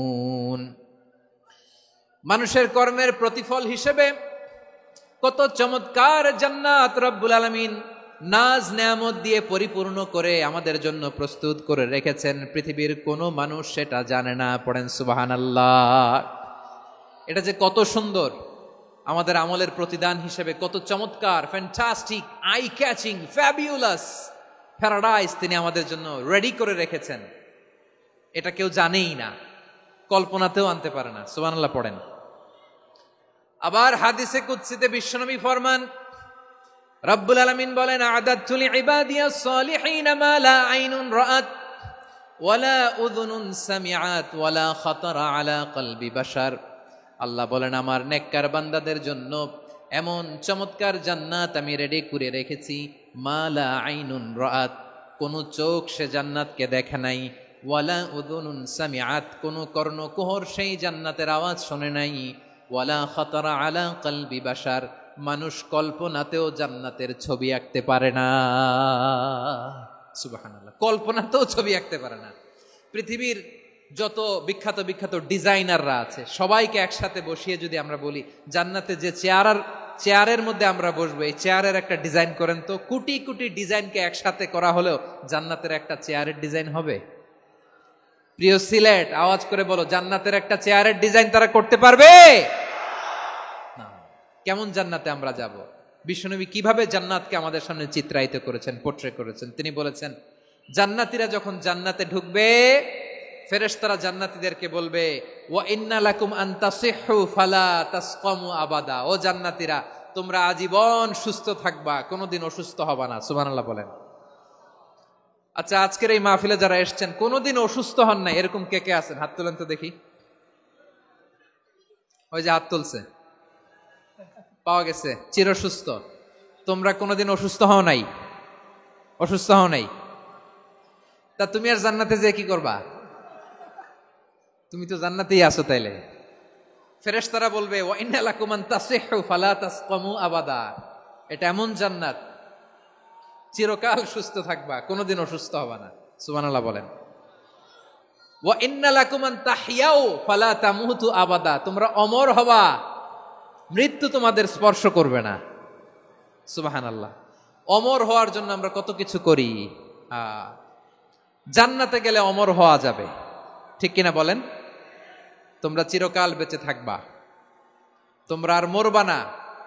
মানুষের কর্মের প্রতিফল হিসেবে কত চমৎকার জান্নাত রব্বুল আলামিন নাজ নেয়ামত দিয়ে পরিপূর্ণ করে আমাদের জন্য প্রস্তুত করে রেখেছেন। পৃথিবীর কোনো মানুষ সেটা জানে না। পড়েন সুবহানাল্লাহ। এটা যে কত সুন্দর, আমাদের আমলের প্রতিদান হিসেবে কত চমৎকার, fantastic, eye catching, fabulous paradise তিনি আমাদের জন্য রেডি করে রেখেছেন। এটা কেউ জানেই না, কল্পনাতেও আনতে পারে না। সুবহানাল্লাহ পড়েন। আবার হাদিসে কুদসিতে বিশ্বনবী ফরমান, রব্বুল আলামিন বলেন, আ'দাদতু লিইবাদিয়াস সালিহিন মা লা আইনুন রাআত ওয়ালা উযুনুন সামিআত ওয়ালা খাতারা আলা কলবি বাশার। আল্লাহ বলেন, আমার নেককার বান্দাদের জন্য এমন চমৎকার জান্নাত আমি রেডি করে রেখেছি, মা লা আইনুন রাআত, কোন চোখ সে জান্নাতকে দেখে নাই, ওয়ালা উযুনুন সামিআত, কোন কর্ণকুহর সেই জান্নাতের আওয়াজ শোনে নাই, ওয়ালা খাতারা আলা কলবি বাশার, মানুষ কল্পনাতেও জান্নাতের ছবি আঁকতে পারে না। সুবহানাল্লাহ, কল্পনাতেও ছবি আঁকতে পারে না। পৃথিবীর যত বিখ্যাত বিখ্যাত ডিজাইনাররা আছে সবাইকে একসাথে বসিয়ে যদি আমরা বলি জান্নাতে যে চেয়ারের মধ্যে আমরা বসবো, এই চেয়ারের একটা ডিজাইন করেন তো, কোটি কোটি ডিজাইনকে একসাথে করা হলেও জান্নাতের একটা চেয়ারের ডিজাইন হবে? প্রিয় সিলেট, আওয়াজ করে বলো, জান্নাতের একটা চেয়ারের ডিজাইন তারা করতে পারবে? কেমন জান্নাতে আমরা যাব? বিশ্বনবী কিভাবে জান্নাতকে আমাদের সামনে চিত্রায়িত করেছেন, পোর্ট্রে করেছেন। তিনি বলেছেন, জান্নাতীরা যখন জান্নাতে ঢুকবে, ফেরেশতারা জান্নাতীদেরকে বলবে, ওয়া ইন্না লাকুম আন তাসিহু ফালা তাসকামু আবাদা। ও জান্নাতীরা, তোমরা আজীবন সুস্থ থাকবা, কোনোদিন অসুস্থ হবা না। সুবহানাল্লাহ বলেন। আচ্ছা, আজকের এই মাহফিলে যারা এসেছেন কোনোদিন অসুস্থ হন নাই, এরকম কে কে আছেন? হাত তোলেন তো দেখি। ওই যে হাত তুলছে, পাওয়া গেছে, চিরসুস্থ। তোমরা কোনোদিন অসুস্থ হও নাই? অসুস্থ হও নাই? তা তুমি আর জান্নাতে যে কি করবা? তুমি তো জান্নাতেই আছো। তাইলে ফেরেশতারা বলবে, ওয়া ইন্না লাকুম আন তাসিহু ফালা তাসকামু আবাদা। এটা এমন জান্নাত, চিরকাল সুস্থ থাকবা, কোনোদিন অসুস্থ হবা না। সুবহানাল্লাহ বলেন। ওয়া ইন্না লাকুম আন তাহইয়াউ ফালা তামুতু আবাদা। তোমরা অমর হবা, মৃত্যু তোমাদের স্পর্শ করবে না। সুবহানাল্লাহ। অমর হওয়ার জন্য আমরা কত কিছু করি। জান্নাতে গেলে অমর হওয়া যাবে, ঠিক কিনা বলেন? তোমরা চিরকাল বেঁচে থাকবা, তোমরা আর মরবা না।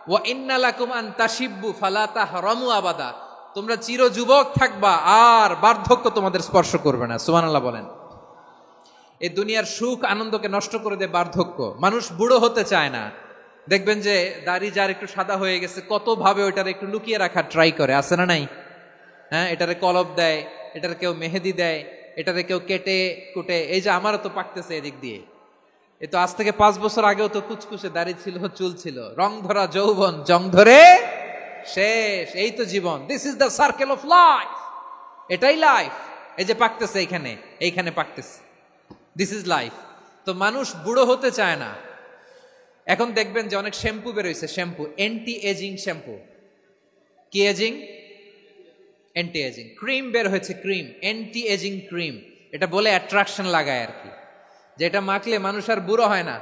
ওয়া ইন্না লাকুম আন তাশিব্বু ফালা তাহরামু আবাদা, তোমরা চির যুবক থাকবা, আর বার্ধক্য তোমাদের স্পর্শ করবে না। সুবহানাল্লাহ বলেন। এই দুনিয়ার সুখ আনন্দকে নষ্ট করে দেয় বার্ধক্য। মানুষ বুড়ো হতে চায় না। দেখবেন যে দাড়ি যার একটু সাদা হয়ে গেছে, কত ভাবে ওইটার একটু লুকিয়ে রাখার ট্রাই করে, আছে না নাই? হ্যাঁ, এটারে কলব দেয়, এটার কেউ মেহেদি দেয়, এটারে কেউ কেটে কুটে। এই যে আমারও তো পাকতেছে এদিক দিয়ে, এ তো আজ থেকে 5 বছর আগেও তো কুচকুচে দাড়ি ছিল, চুল ছিল, রং ধরা যৌবন জং ধরে শেষ। এই তো জীবন, this is the circle of life, এটাই লাইফ। এই যে পাকতেছে এইখানে, এইখানে পাকতেছে, দিস ইজ লাইফ। তো মানুষ বুড়ো হতে চায় না। এখন দেখবেন যে অনেক শ্যাম্পু বেরোইছে, শ্যাম্পু অ্যান্টি এজিং শ্যাম্পু। কি এজিং? Anti ageing. ক্রিম বের হয়েছে, ক্রিম, অ্যান্টি এজিং ক্রিম। এটা বলে অ্যাট্রাকশন লাগায় আর কি, যে এটা মাখলে মানুষ আর বুড়ো হয় না,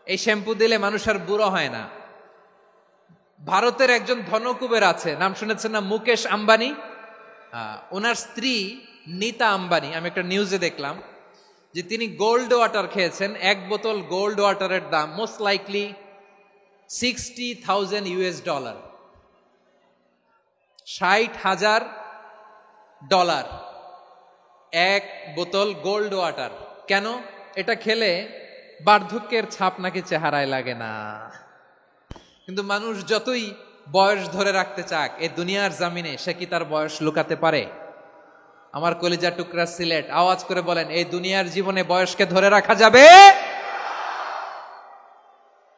এই শ্যাম্পু দিলে মানুষ আর বুড়ো হয় না। ভারতের একজন ধনকুবের আছে, নাম শুনেছেন না? মুকেশ আম্বানি। ওনার স্ত্রী নীতা আম্বানি, আমি একটা নিউজে দেখলাম যে তিনি গোল্ড ওয়াটার খেয়েছেন। 1 বোতল গোল্ড ওয়াটারের দাম মোস্ট লাইকলি $60,000, $60,000 1 বোতল গোল্ড ওয়াটার। কেন? এটা খেলে বার্ধক্যের ছাপ নাকি চেহারায় লাগে না। কিন্তু মানুষ যতই বয়স ধরে রাখতে চাক এই দুনিয়ার জামিনে, সে কি তার বয়স লুকাতে পারে? আমার কলিজা টুকরা সিলেট, আওয়াজ করে বলেন, এই দুনিয়ার জীবনে বয়সকে ধরে রাখা যাবে?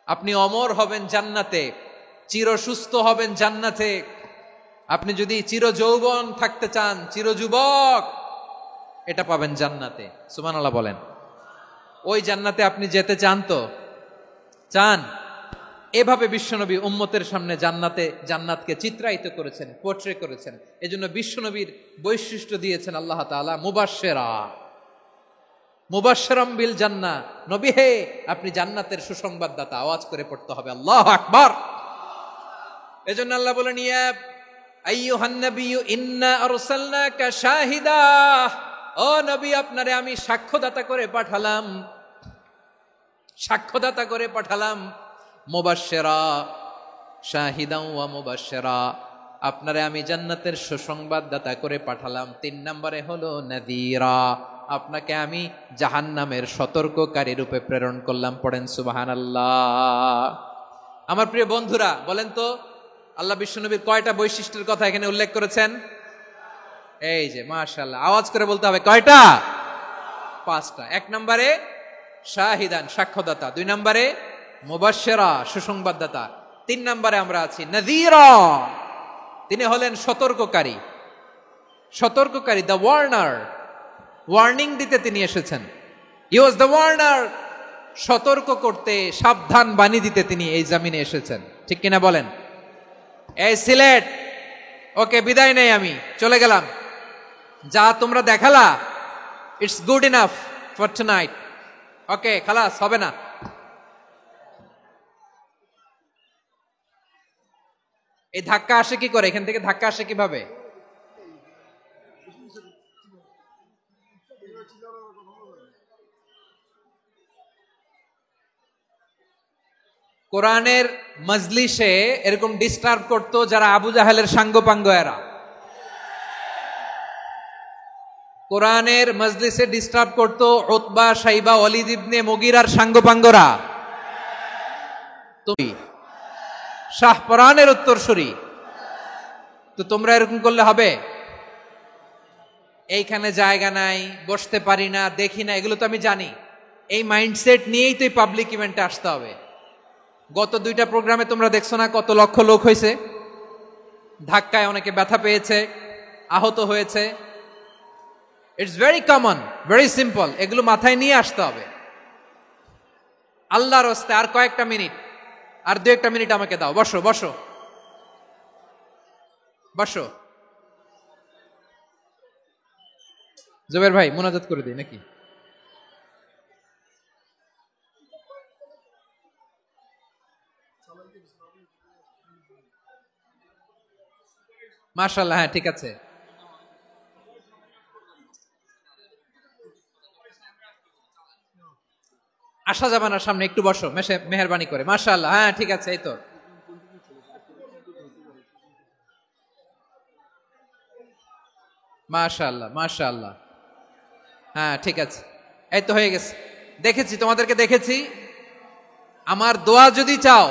আপনি অমর হবেন জান্নাতে, চির সুস্থ হবেন জান্নাতে। আপনি যদি চির যৌবন থাকতে চান, চির যুবক, এটা পাবেন জান্নাতে। সুবহানাল্লাহ বলেন। ওই জান্নাতে আপনি যেতে চান তো? চান? এভাবে বিশ্বনবী উম্মতের সামনে জান্নাতকে চিত্রায়িত করেছেন, পোর্ট্রে করেছেন। এজন্য বিশ্বনবীর বৈশিষ্ট্য দিয়েছেন আল্লাহ তাআলা মুবাশশিরাম বিল জান্নাহ। নবী হে, আপনি জান্নাতের সুসংবাদদাতা। আওয়াজ করে পড়তে হবে আল্লাহু আকবার। এজন্য আল্লাহ বলেন, ইয়া আইয়ুহান নাবিয়্যু ইন্না আরসালনাকা শাহিদা, ও নবী, আপনারে আমি সাক্ষ্যদাতা করে পাঠালাম, সাক্ষ্যদাতা করে পাঠালাম। মুবাশশিরা, শাহিদাও ওয়া মুবাশশিরা, আপনারে আমি জান্নাতের সুসংবাদদাতা করে পাঠালাম। 3 নম্বরে হলো নাযীরা, আপনাকে আমি জাহান্নামের সতর্ককারী রূপে প্রেরণ করলাম। পড়েন সুবহানাল্লাহ। আমার প্রিয় বন্ধুরা, বলেন তো আল্লাহ বিশ্বনবীর কয়টা বৈশিষ্ট্যের কথা এখানে উল্লেখ করেছেন? এই যে মাশাআল্লাহ, আওয়াজ করে বলতে হবে, কয়টা? 5টা। 1 নম্বরে শাহিদান, সাক্ষ্যদাতা। 2 নম্বরে মুবাশশিরা, সুসংবাদদাতা। 3 নম্বরে আমরা আছি নাযীরা, তিনি হলেন সতর্ককারী। সতর্ককারী, দ্য ওয়ার্নার, ওয়ার্নিং দিতে তিনি এসেছেন। হি ওয়াজ দ্য ওয়ার্নার, সতর্ক করতে, সাবধান বাণী দিতে তিনি এই জামিনে এসেছেন। ঠিক কিনা বলেন? এই সিলেট, ওকে, বিদায় নেই, আমি চলে গেলাম। যা তোমরা দেখালা, it's good enough for tonight. Okay, খালাস, হবে না। এই ধাক্কা আসে কি করে? এখান থেকে ধাক্কা আসে কিভাবে? কোরআনের মজলিসে এরকম ডিস্টার্ব করতো যারা আবু জাহেলের সাঙ্গপাঙ্গ এরা। কোরআনের মজলিসে ডিস্টার্ব করতো উতবা, শাইবা, ওয়ালিদ ইবনে মুগিরার সাঙ্গপাঙ্গরা। তুমি শাহপরানের উত্তরসূরি, তো তোমরা এরকম করলে হবে? এইখানে জায়গা নাই, বসতে পারি না, দেখি না, এগুলো তো আমি জানি। এই মাইন্ডসেট নিয়েই তো এই পাবলিক ইভেন্টে আসতে হবে। গত 2টা প্রোগ্রামে তোমরা দেখছো না কত লক্ষ লোক হয়েছে? ধাক্কায় অনেকে ব্যথা পেয়েছে, আহত হয়েছে। It's very common, very simple. এগুলো মাথায় নিয়ে আসতে হবে। আল্লাহর রাস্তায় আর কয়েকটা মিনিট, আর 2-1টা মিনিট আমাকে দাও। বসো বসো বসো। জুবের ভাই, মুনাজাত করে দিই নাকি? মাশাআল্লাহ, হ্যাঁ ঠিক আছে। আসা যাবে না সামনে, একটু বসো মেহেরবানি করে। মাশাআল্লাহ, হ্যাঁ ঠিক আছে, এই তো মাশাআল্লাহ মাশাআল্লাহ, হ্যাঁ ঠিক আছে, এই তো হয়ে গেছে। দেখেছি, তোমাদেরকে দেখেছি। আমার দোয়া যদি চাও,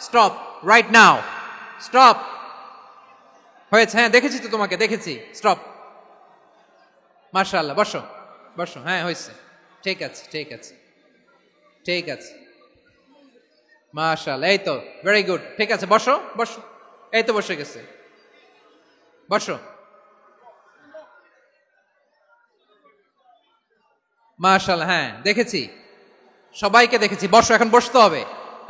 স্টপ রাইট নাও, স্টপ। হয়েছে, হ্যাঁ দেখেছি তো তোমাকে, দেখেছি, স্টপ। মাশাআল্লাহ, বসো বসো, হ্যাঁ হয়েছে, ঠিক আছে ঠিক আছে ঠিক আছে, মাশাআল্লাহ, এই তো ভেরি গুড, ঠিক আছে, বসো বসো, এই তো বসে গেছে, বসো। মাশাআল্লাহ, হ্যাঁ দেখেছি, সবাইকে দেখেছি। বসো, এখন বসতে হবে।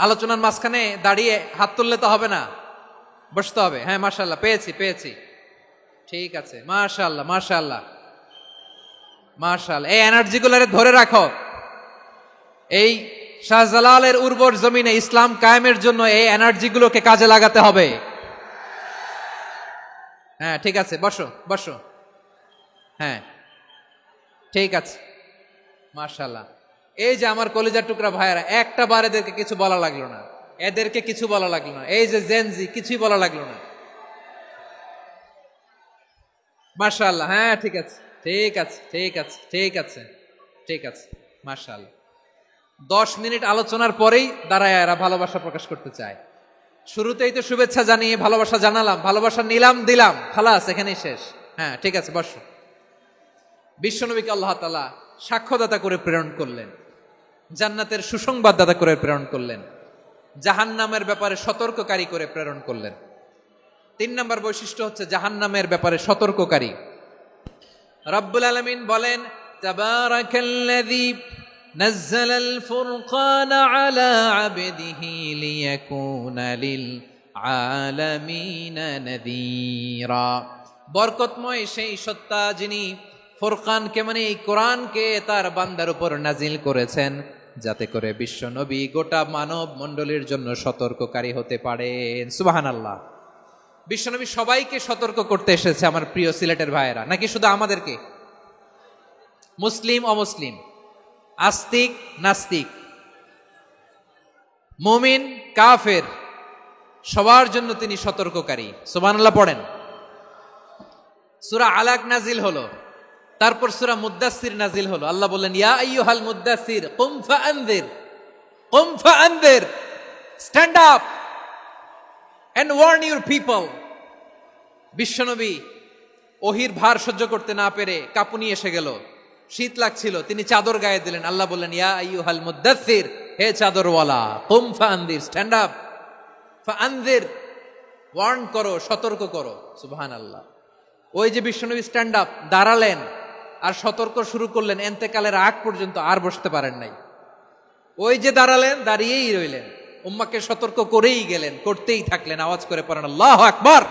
আলোচনার মাঝখানে দাঁড়িয়ে হাত তুললে তো হবে না, বসতে হবে। হ্যাঁ মাশাআল্লাহ, পেয়েছি পেয়েছি, ঠিক আছে, মাশাআল্লাহ মাশাআল্লাহ মাশাআল্লাহ। এই এনার্জি গুলারে ধরে রাখো। এই শাহজালালের উর্বর জমিনে ইসলাম কায়েমের জন্য এই এনার্জি গুলোকে কাজে লাগাতে হবে। হ্যাঁ ঠিক আছে, বসো বসো, হ্যাঁ ঠিক আছে, মাশাআল্লাহ। এই যে আমার কলিজার টুকরা ভাইয়েরা, একটা বার এদেরকে কিছু বলা লাগলো না, এদেরকে কিছু বলা লাগলো না। এই যে জেনজি, কিছুই বলা লাগলো না। মাশাআল্লাহ, হ্যাঁ ঠিক আছে ঠিক আছে ঠিক আছে ঠিক আছে ঠিক আছে, মাশাআল্লাহ। 10 মিনিট আলোচনার পরেই দাঁড়ায় এরা ভালোবাসা প্রকাশ করতে চায়। শুরুতেই তো শুভেচ্ছা জানিয়ে ভালোবাসা জানালাম, ভালোবাসা নিলাম দিলাম, খালাস এখানেই শেষ। হ্যাঁ ঠিক আছে, বসো। বিশ্বনবীকে আল্লাহ তাআলা সাক্ষ্যদাতা করে প্রেরণ করলেন, জান্নাতের সুসংবাদদাতা করে প্রেরণ করলেন, জাহান্নামের ব্যাপারে সতর্ককারী করে প্রেরণ করলেন। 3 নম্বর বৈশিষ্ট্য হচ্ছে জাহান্নামের ব্যাপারে সতর্ককারী। রব্বুল আলামিন বলেন, তাবারাকাল্লাযী নাযালাল ফুরকানা আলা আবদিহি লিয়াকুনা লিল আলামিনা নাযীরা। বরকতময় সেই সত্তা যিনি ফুরকানকে মানে এই কোরআনকে তার বান্দার উপর নাজিল করেছেন, যাতে করে বিশ্ব নবী গোটা মানব মণ্ডলীর জন্য সতর্ককারী হতে পারেন। সুবহানাল্লাহ। বিশ্বনবী সবাইকে সতর্ক করতে এসেছে, আমার প্রিয় সিলেটের ভাইয়েরা, নাকি শুধু আমাদেরকে? মুসলিম অমুসলিম, আস্তিক নাস্তিক, মুমিন কাফের, সবার জন্য তিনি সতর্ককারী। সুবহানাল্লাহ পড়েন। সূরা আলাক নাজিল হলো, তারপর সূরা মুদ্দাসসির নাজিল হলো। আল্লাহ বললেন, ইয়া আইয়ুহাল মুদ্দাসসির কুম ফাআনযির, stand up and warn your people. বিশ্বনবী ওহির ভার সহ্য করতে না পেরে কাঁপুনি এসে গেল, শীত লাগছিল, তিনি চাদর গায়ে দিলেন। আল্লাহ বললেন, ইয়া আইয়ুহাল মুদ্দাসসির, হে চাদরওয়ালা, কুম ফাআনযির, স্ট্যান্ড আপ, ফাআনযির, ওয়ার্ন করো, সতর্ক করো। সুবহানাল্লাহ। ওই যে বিশ্বনবী স্ট্যান্ড আপ, দাঁড়ালেন আর সতর্ক শুরু করলেন, এন্তেকালের আগ পর্যন্ত আর বসতে পারেন নাই। ওই যে দাঁড়ালেন, দাঁড়িয়েই রইলেন, উম্মাকে সতর্ক করেই গেলেন, করতেই থাকলেন। আওয়াজ করে পড়েন আল্লাহু আকবার।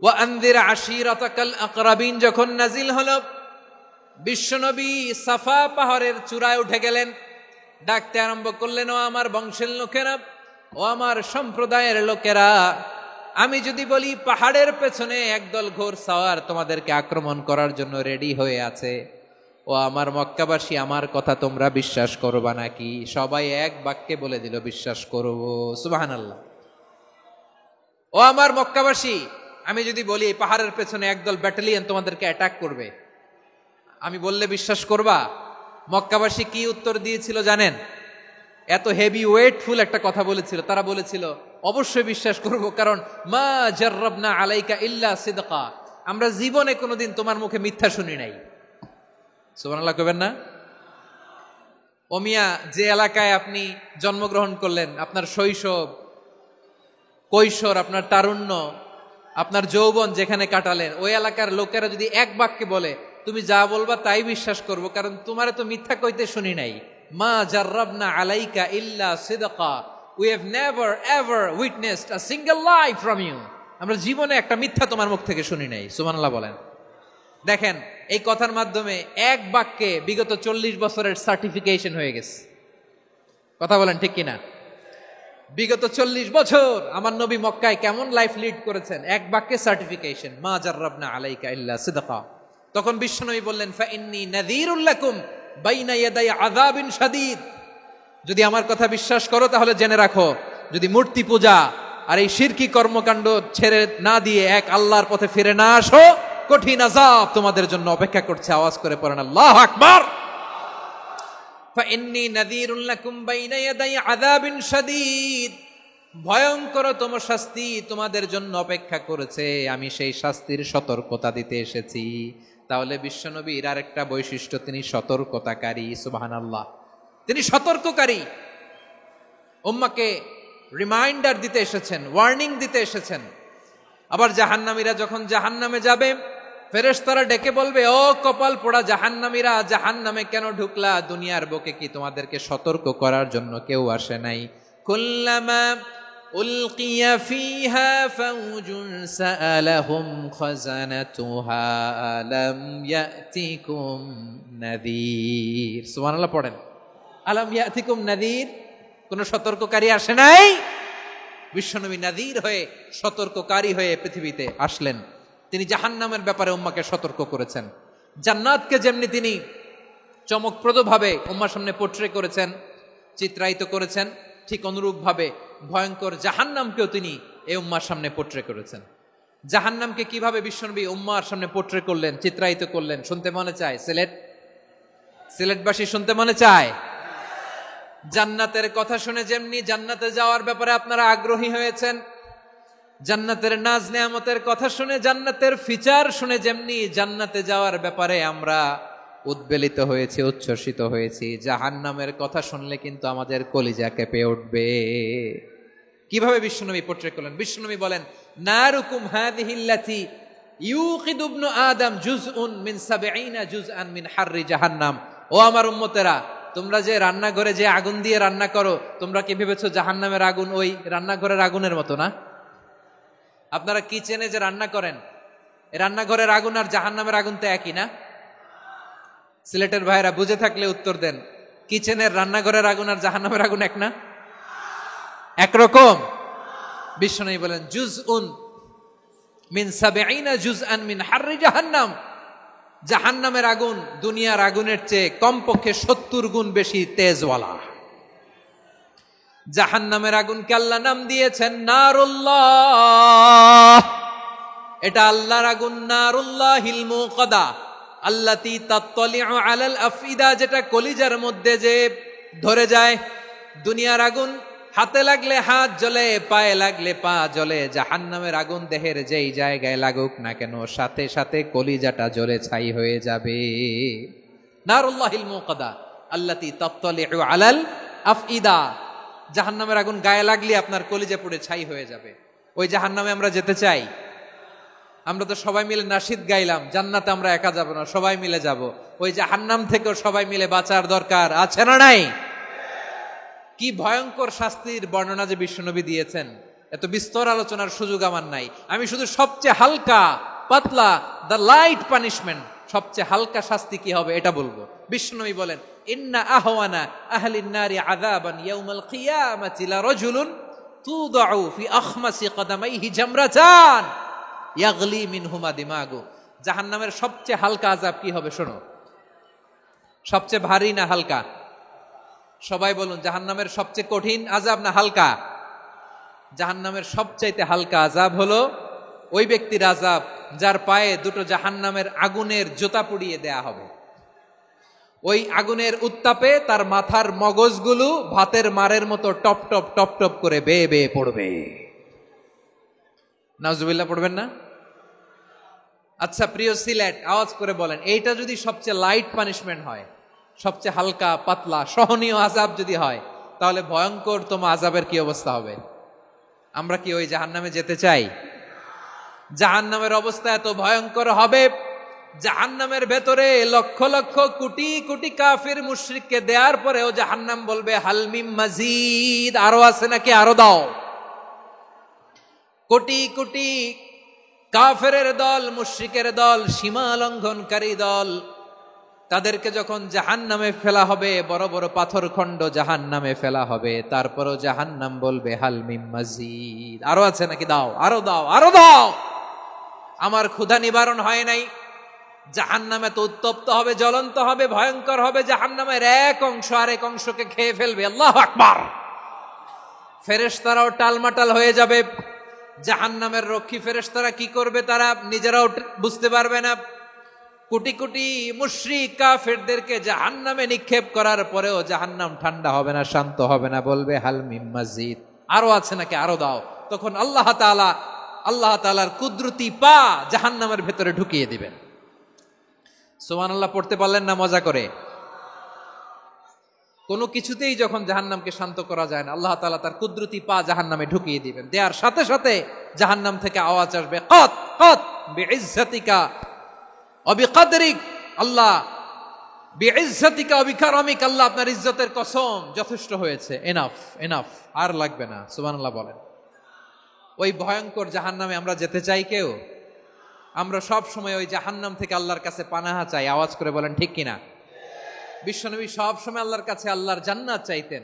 ওয়া আনযির আশীরাতাকাল আকরাবিন যখন নাজিল হলো, বিশ্বনবী সাফা পাহাড়ের চূড়ায় উঠে গেলেন, ডাকতে আরম্ভ করলেন, ও আমার বংশের লোকেরা, ও আমার সম্প্রদায়ের লোকেরা, আমি যদি বলি পাহাড়ের পেছনে একদল ঘোড়সাওয়ার তোমাদেরকে আক্রমণ করার জন্য রেডি হয়ে আছে, ও আমার মক্কাবাসী, আমার কথা তোমরা বিশ্বাস করবা নাকি? সবাই এক বাক্যে বলে দিল, বিশ্বাস করব। সুবহানাল্লাহ। ও আমার মক্কাবাসী, আমি যদি বলি এই পাহাড়ের পেছনে একদল ব্যাটালিয়ন তোমাদেরকে অ্যাটাক করবে, আমি বললে বিশ্বাস করবা? মক্কাবাসী কি উত্তর দিয়েছিল জানেন? এত হেভি ওয়েটফুল একটা কথা বলেছিল। তারা বলেছিল, অবশ্যই বিশ্বাস করব, কারণ মা জাররাবনা আলাইকা ইল্লা সিদকা, আমরা জীবনে কোনোদিন তোমার মুখে মিথ্যা শুনি নাই। সুবহানাল্লাহ কইবেন না? ও মিয়া, যে এলাকায় আপনি জন্মগ্রহণ করলেন, আপনার শৈশব, কৈশোর, আপনার তারুণ্য, আপনার যৌবন যেখানে কাটালেন, ওই এলাকার লোকেরা যদি এক বাক্যে বলে তুমি যা বলবা তাই বিশ্বাস করব, কারণ তোমারে তো মিথ্যা কইতে শুনি নাই। মা জাররাবনা আলাইকা ইল্লা সিদকা, we have never ever witnessed a single lie from you, আমরা জীবনে একটা মিথ্যা তোমার মুখ থেকে শুনি নাই। সুবহানাল্লাহ বলেন। দেখেন, এই কথার মাধ্যমে এক বাক্যে বিগত 40 বছরের সার্টিফিকেশন হয়ে গেছে। কথা বলেন ঠিক কিনা? বিগত 40 বছর আমার নবী মক্কায় কেমন লাইফ লিড করেছেন, এক বাক্যে সার্টিফিকেশন, মা জাররাবনা আলাইকা ইল্লা সিদকা। তখন বিশ্বনবী বললেন, ফা ইন্নী নাযীরুল লাকুম বাইনা ইয়াদাই আযাবিন শাদীদ। যদি আমার কথা বিশ্বাস করো তাহলে জেনে রাখো, যদি মূর্তি পূজা আর এই শিরকি কর্মকাণ্ড ছেড়ে না দিয়ে এক আল্লাহর পথে ফিরে না আসো, কঠিন আযাব তোমাদের জন্য অপেক্ষা করছে। আওয়াজ করে পড়েন আল্লাহু আকবার। ফাইন্নী নাযীরুন লাকুম বাইনা ইয়াদাই আযাবিন শাদীদ। ভয়ঙ্করতম শাস্তি তোমাদের জন্য অপেক্ষা করেছে, আমি সেই শাস্তির সতর্কতা দিতে এসেছি। তাহলে বিশ্বনবীর আরেকটা বৈশিষ্ট্য, তিনি সতর্কতাকারী। সুবহানাল্লাহ, তিনি সতর্ককারী। উম্মাকে রিমাইন্ডার দিতে এসেছেন, ওয়ার্নিং দিতে এসেছেন। আবার জাহান্নামীরা যখন জাহান্নামে যাবে, ফেরেশতারা ডেকে বলবে, ও কপাল পোড়া জাহান্নামীরা, জাহান্নামে কেন ঢুকলা? দুনিয়ার বুকে কি তোমাদেরকে সতর্ক করার জন্য কেউ আসে নাই? কুল্লামা উলকিয়া ফিহা ফাউজুন সাআলাহুম খাযানাতুহা আলাম ইয়াতিকুম নাযীর। সুবহানাল্লাহ পড়েন, আলাম ইয়াতিকুম নাযীর। কোন সতর্ককারী আসে নাই? বিশ্বনবী নাযীর হয়ে, সতর্ককারী হয়ে পৃথিবীতে আসলেন। তিনি জাহান্নামের ব্যাপারে উম্মাকে সতর্ক করেছেন। জান্নাতকে যেমনি তিনি চমকপ্রদভাবে উম্মার সামনে পোট্রে করেছেন, চিত্রায়িত করেছেন, ঠিক অনুরূপভাবে ভয়ঙ্কর জাহান্নামকেও তিনি এই উম্মার সামনে পোট্রে করেছেন। জাহান্নামকে কিভাবে বিশ্বনবী উম্মার সামনে পোট্রে করলেন, চিত্রায়িত করলেন, শুনতে মনে চায়? সিলেটবাসী শুনতে মনে চায়? জান্নাতের কথা শুনে যেমনি জান্নাতে যাওয়ার ব্যাপারে আপনারা আগ্রহী হয়েছেন, জান্নাতের নাজ নেয়ামতের কথা শুনে, জান্নাতের ফিচার শুনে যেমনি জান্নাতে যাওয়ার ব্যাপারে আমরা উদ্বেলিত হয়েছি, উচ্ছ্বসিত হয়েছি, জাহান্নামের কথা শুনলে কিন্তু আমাদের কলিজা কেঁপে উঠবে। কিভাবে বিশ্বনবী পোট্রে করলেন? বিশ্বনবী বলেন, নারুকুম হাযিহিল্লাতী ইউকিদু ইবনু আদম জুজউন মিন ৭০ জুজআন মিন হাররি জাহান্নাম। ও আমার উম্মতেরা, তোমরা যে রান্নাঘরে যে আগুন দিয়ে রান্না করো, তোমরা কি ভেবেছো জাহান্নামের আগুন ওই রান্নাঘরের আগুনের মতো না? আপনারা কিচেনে যে রান্না করেন, রান্নাঘরের আগুন আর জাহান্নামের আগুন তো একই না? সিলেটের ভাইরা বুঝে থাকলে উত্তর দেন, কিচেনের রান্নাঘরের আগুন আর জাহান্নামের আগুন এক না? একরকম? বিশ্বনবী বলেন, জুজউন মিন ৭০ জুজআন মিন হাররি জাহান্নাম। জাহান্নামের আগুন দুনিয়ার আগুনের চেয়ে কমপক্ষে ৭০ গুণ বেশি তেজওয়ালা। জাহান্নামের আগুনকে আল্লাহ নাম দিয়েছেন নারুল্লাহ। এটা আল্লাহর আগুন, নারুল্লাহিল মুকাদা আল্লাতী তাত্তালিউ আলাল আফইদা, যেটা কলিজার মধ্যে যে ধরে যায়। দুনিয়ার আগুন হাতে লাগলে হাত জ্বলে, পায়ে লাগলে পা জ্বলে। জাহান্নামের আগুন দেহের যেই জায়গায় লাগুক না কেন, সাথে সাথে কলিজাটা জ্বলে ছাই হয়ে যাবে। নারুল্লাহিল মুকাদা আল্লাতী তাত্তালিউ আলাল আফইদা। জাহান্নামের আগুন গায়ে লাগলে আপনার কলিজা পুড়ে ছাই হয়ে যাবে। ওই জাহান্নামে আমরা যেতে চাই? আমরা তো সবাই মিলে নাশিদ গাইলাম, জান্নাতে আমরা একা যাব না, সবাই মিলে যাব। ওই জাহান্নাম থেকেও সবাই মিলে বাঁচার দরকার আছে না নাই? কি ভয়ঙ্কর শাস্তির বর্ণনা যে বিশ্বনবী দিয়েছেন, এত বিস্তর আলোচনার সুযোগ আমার নাই। আমি শুধু সবচেয়ে হালকা পাতলা, দ্য লাইট পানিশমেন্ট, সবচেয়ে হালকা শাস্তি কি হবে এটা বলবো। বিশ্বনবী বলেন, ইন্না আহওয়ানা আহলিন নারি আযাবান ইয়াউমাল কিয়ামাতি লারাজুলুন তুদাউ ফি আখমাসি কদামাইহি জামরাতান ইয়াগলি মিনহুমা দিমাগু। জাহান্নামের সবচেয়ে হালকা আযাব কি হবে শোনো। সবচেয়ে ভারী না হালকা? সবাই বলুন, জাহান্নামের সবচেয়ে কঠিন আযাব না হালকা? জাহান্নামের সবচাইতে হালকা আযাব হলো ওই ব্যক্তির আযাব যার পায়ে দুটো জাহান্নামের আগুনের জুতা পুড়িয়ে দেয়া হবে। ওই আগুনের উত্তাপে তার মাথার মগজগুলো ভাতের মারের মতো টপ টপ টপ টপ করে বেয়ে বেয়ে পড়বে। নাউজুবিল্লাহ পড়বেন না? আচ্ছা প্রিয় সিলেট, আওয়াজ করে বলেন, এইটা যদি সবচেয়ে লাইট পানিশমেন্ট হয়, সবচেয়ে হালকা পাতলা সহনীয় আযাব যদি হয়, তাহলে ভয়ঙ্করতম আযাবের কি অবস্থা হবে? আমরা কি ওই জাহান্নামে যেতে চাই? জাহান্নামের অবস্থা এত ভয়ঙ্কর হবে, জাহান্নামের ভেতরে লক্ষ লক্ষ কোটি কোটি কাফির মুশরিককে দেওয়ার পরেও জাহান্নাম বলবে হালমিম মাজিদ, আরো আছে নাকি, আরো দাও। কোটি কোটি কাফেরের দল, মুশরিকের দল, সীমা লঙ্ঘনকারী দল, তাদেরকে যখন জাহান্নামে ফেলা হবে, বড় বড় পাথর খণ্ড জাহান্নামে ফেলা হবে, তারপরও জাহান্নাম বলবে হালমিম মাজিদ, আরো আছে নাকি, দাও, আরো দাও, আরো দাও। আমার ক্ষুধা নিবারণ হয় নাই, জাহান্নামে তো উত্তপ্ত হবে, জ্বলন্ত হবে, ভয়ঙ্কর হবে। জাহান্নামের এক অংশ আরেক অংশকে খেয়ে ফেলবে। আল্লাহু আকবার। ফেরেশতারাও টালমাটাল হয়ে যাবে। জাহান্নামের রক্ষী ফেরেশতারা কি করবে তারা নিজেরাও বুঝতে পারবে না। কোটি কোটি মুশরিক কাফেরদেরকে জাহান্নামে নিক্ষেপ করার পরেও জাহান্নাম ঠান্ডা হবে না, শান্ত হবে না, বলবে হাল মিম মাজিদ, আরো আছে নাকি, আরো দাও। তখন আল্লাহ তাআলার কুদরতি পা জাহান্নামের ভেতরে ঢুকিয়ে দিবেন। সুবহানাল্লাহ পড়তে পারলেন না মজা করে? কোনো কিছুতেই যখন জাহান্নামকে শান্ত করা যায় না, আল্লাহ তাআলা তার কুদরতি পা জাহান্নামে ঢুকিয়ে দিবেন। দেওয়ার সাথে সাথে জাহান্নাম থেকে আওয়াজ আসবে, কত কত বিইজ্জাতিকা ওয়া বিকদরিক, আল্লাহ বিইজ্জাতিকা ওয়া বিকারামিক, আল্লাহ আপনার ইজ্জতের কসম, যথেষ্ট হয়েছে, এনাফ এনাফ, আর লাগবে না। সুবহানাল্লাহ বলেন। ওই ভয়ঙ্কর জাহান্নামে আমরা যেতে চাই কেউ? আমরা সব সময় ওই জাহান্নাম থেকে আল্লাহর কাছে পানাহা চাই। আওয়াজ করে বলেন ঠিক কিনা? বিশ্বনবী সব সময় আল্লাহর কাছে আল্লাহর জান্নাত চাইতেন,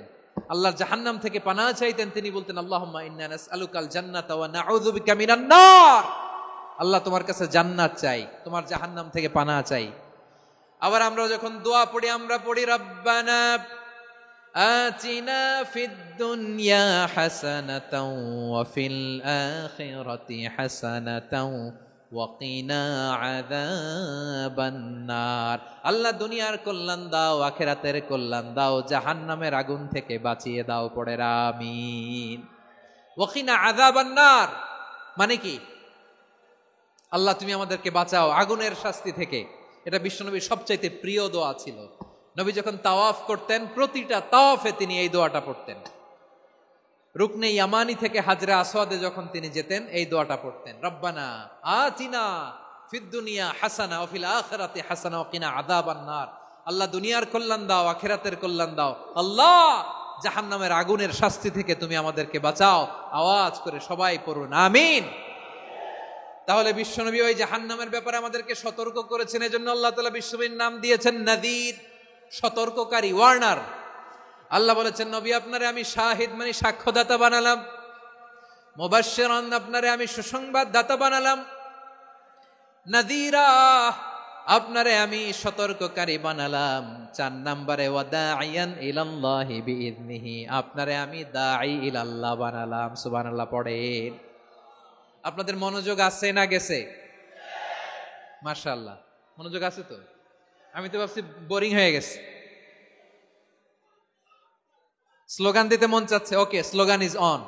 আল্লাহর জাহান্নাম থেকে পানাহা চাইতেন। তিনি বলতেন, আল্লাহুম্মা ইন্না নাসআলুকাল জান্নাতা ওয়া নাউযু বিকা মিনান নার। আল্লাহ তোমার কাছে জান্নাত চাই, তোমার জাহান্নাম থেকে পানাহা চাই। আবার আমরা যখন দোয়া পড়ি, আমরা পড়ি রব্বানা আতিনা ফিদ দুনিয়া হাসানাতাও ওয়া ফিল আখিরাতি হাসানাতাও ওয়া কিনা আযাবান নার। আল্লাহ দুনিয়ার কল্যাণ দাও, আখিরাতের কল্যাণ দাও, জাহান্নামের আগুন থেকে বাঁচিয়ে দাও। পড়ে আমিন। ওয়া কিনা আযাবান নার মানে কি? আল্লাহ তুমি আমাদেরকে বাঁচাও আগুনের শাস্তি থেকে। এটা বিশ্বনবীর সবচাইতে প্রিয় দোয়া ছিল। নবী যখন তাওয়াফ করতেন, প্রতিটা তাওয়াফে তিনি এই দোয়াটা পড়তেন। রুকনে ইয়ামানি থেকে হাজরে আসওয়াদে যখন তিনি যেতেন, এই দোয়াটা পড়তেন, রব্বানা আতিনা ফিদ দুনিয়া হাসানা ওয়া ফিল আখিরাতি হাসানা ওয়া কিনা আযাবান নার। আল্লাহ দুনিয়ার কল্যাণ দাও, আখিরাতের কল্যাণ দাও। আল্লাহ জাহান্নামের আগুনের শাস্তি থেকে তুমি আমাদেরকে বাঁচাও। আওয়াজ করে সবাই পড়ুন আমিন। তাহলে বিশ্বনবী ওই জাহান্নামের ব্যাপারে আমাদেরকে সতর্ক করেছেন। এজন্য আল্লাহ তাআলা বিশ্বনবীর নাম দিয়েছেন নাযীর, সতর্ককারী, ওয়ার্নার। আল্লাহ বলেছেন, নবী আপনারে আমি শাহিদ মানে সাক্ষ্যদাতা বানালাম, মুবাশশিরান আপনারে আমি সুসংবাদ দাতা বানালাম, নাযীরা আপনারে আমি সতর্ককারী বানালাম। 4 নম্বরে ওয়া দাঈয়ান ইলাল্লাহি বিইذনিহি, আপনারে আমি দাঈ ইলাল্লাহ বানালাম। সুবহানাল্লাহ পড়েন। আপনাদের মনোযোগ আছে না গেছে? মাশাআল্লাহ মনোযোগ আছে তো। আমি তো ভাবছি বোরিং হয়ে গেছে। স্লোগান দিতে মন চাচ্ছে। ওকে, স্লোগান ইজ অন।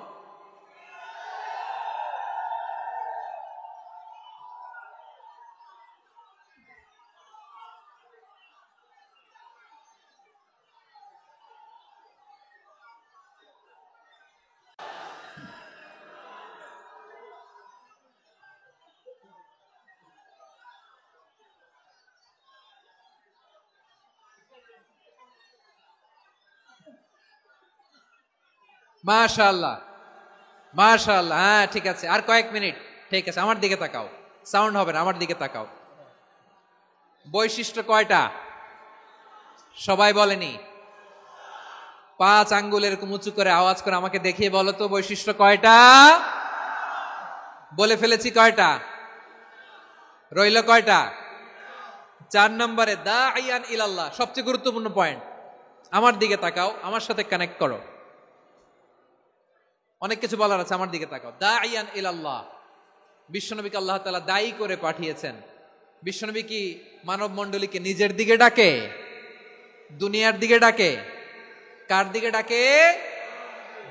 মাশাআল্লাহ মাশাআল্লাহ। হ্যাঁ ঠিক আছে, আর কয়েক মিনিট। ঠিক আছে, আমার দিকে তাকাও, সাউন্ড হবে না, আমার দিকে তাকাও। বৈশিষ্ট্য কয়টা সবাই বলেনি? 5 আঙ্গুল এরকম উঁচু করে আওয়াজ করে আমাকে দেখিয়ে বলো তো বৈশিষ্ট্য কয়টা? বলে ফেলেছি কয়টা? রইল কয়টা? 4 নম্বরে দাঈয়ান ইলাল্লাহ, সবচেয়ে গুরুত্বপূর্ণ পয়েন্ট। আমার দিকে তাকাও, আমার সাথে কানেক্ট করো। অনেক কিছু বলার আছে, আমার দিকে তাকাও। দাঈয়ান ইলাল্লাহ, বিশ্বনবীকে আল্লাহ তাআলা দায়ী করে পাঠিয়েছেন। বিশ্বনবী কি মানব মণ্ডলীকে নিজের দিকে ডাকে? দুনিয়ার দিকে ডাকে? কার দিকে ডাকে?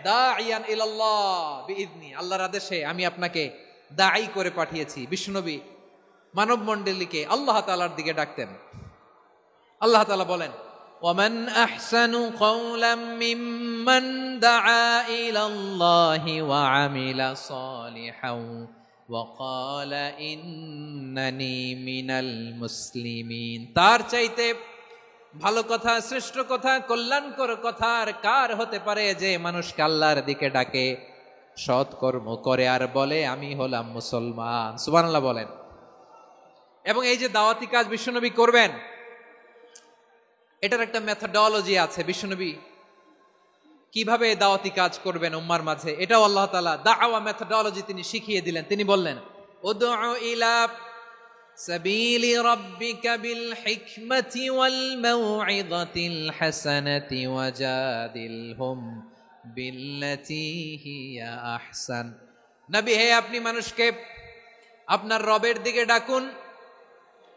দাঈয়ান ইলাল্লাহ বিইذনি, আল্লাহর আদেশে আমি আপনাকে দায়ী করে পাঠিয়েছি। বিশ্বনবী মানব মণ্ডলীকে আল্লাহ তাআলার দিকে ডাকতেন। আল্লাহ তাআলা বলেন, ومن أحسن قولا ممن دعا إلى الله وعمل صالحا وقال إنني من المسلمين। তার চাইতে ভালো কথা, শ্রেষ্ঠ কথা, কল্যাণকর কথা আর কার হতে পারে যে মানুষকে আল্লাহর দিকে ডাকে, সৎকর্ম করে আর বলে আমি হলাম মুসলমান। সুবহানাল্লাহ বলেন। এবং এই যে দাওয়াতি কাজ বিশ্বনবী করবেন, এটার একটা মেথডোলজি আছে। বিশ্বনবী কিভাবে দাওয়াতি কাজ করবেন উম্মার মাঝে, এটাও আল্লাহ তাআলা দাওয়া মেথডোলজি তিনি শিখিয়ে দিলেন। তিনি বললেন, উদউ ইলা সাবিলি রাব্বিকা বিল হিকমাতি ওয়াল মাউইযাতিল হাসানাতি ওয়াজাদিলহুম বিল্লাতী হিয়া আহসান। নবী হে, আপনি মানুষকে আপনার রবের দিকে ডাকুন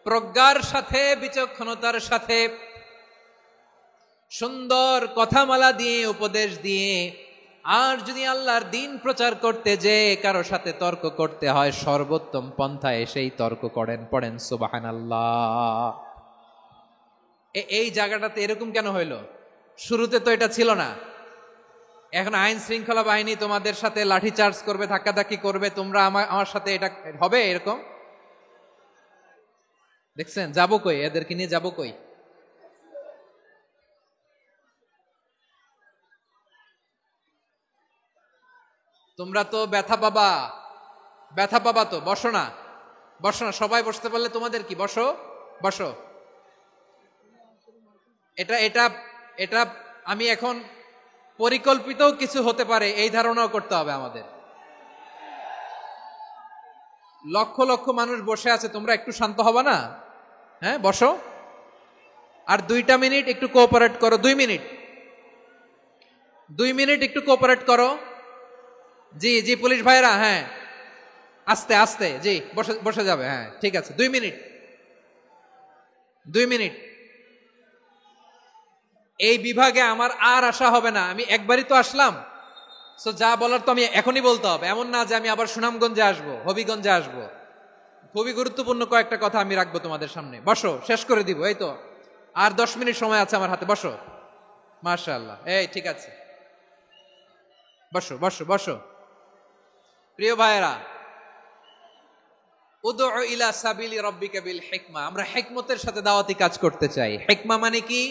প্রজ্ঞার সাথে, বিচক্ষণতার সাথে, সুন্দর কথামালা দিয়ে, উপদেশ দিয়ে। আর যদি আল্লাহর দিন প্রচার করতে যে কারো সাথে তর্ক করতে হয়, সর্বোত্তম পন্থায় সেই তর্ক করেন। পড়েন সুবহানাল্লাহ। এই জায়গাটাতে এরকম কেন হইল? শুরুতে তো এটা ছিল না। এখন আইন শৃঙ্খলা বাহিনী তোমাদের সাথে লাঠি চার্জ করবে, ধাক্কাধাক্কি করবে, তোমরা আমার সাথে এটা হবে এরকম? দেখছেন, যাবো কই? এদেরকে নিয়ে যাবো কই? তোমরা তো ব্যথা পাবা, ব্যথা পাবা তো। বসো না, বসো না, সবাই বসতে পারলে তোমাদের কি? বসো, বসো। এটা এটা এটা আমি এখন পরিকল্পিত কিছু হতে পারে এই ধারণাও করতে হবে আমাদের। লক্ষ লক্ষ মানুষ বসে আছে, তোমরা একটু শান্ত হবা না? হ্যাঁ, বসো। আর 2টা মিনিট একটু কোঅপারেট করো। 2 মিনিট, 2 মিনিট একটু কোঅপারেট করো। জি জি, পুলিশ ভাইরা, হ্যাঁ, আস্তে আস্তে, জি, বসে বসে যাবে। হ্যাঁ, ঠিক আছে, 2 মিনিট, 2 মিনিট। এই বিভাগে আমার আর আসা হবে না। আমি একবারই তো আসলাম, সো যা বলার তো আমি এখনই বলতে হবে। এমন না যে আমি আবার সুনামগঞ্জে আসবো, হবিগঞ্জে আসবো। খুবই গুরুত্বপূর্ণ কয়েকটা কথা আমি রাখবো তোমাদের সামনে। বসো, শেষ করে দিব। এই তো আর 10 মিনিট সময় আছে আমার হাতে। বসো। মাশাআল্লাহ, এই ঠিক আছে, বসো বসো বসো। প্রিয় ভাইয়েরা, উদউ ইলা সাবিলি রাব্বিকা বিল হিকমা। আমরা হিকমতের সাথে দাওয়াতি কাজ করতে চাই। হিকমা মানে কি?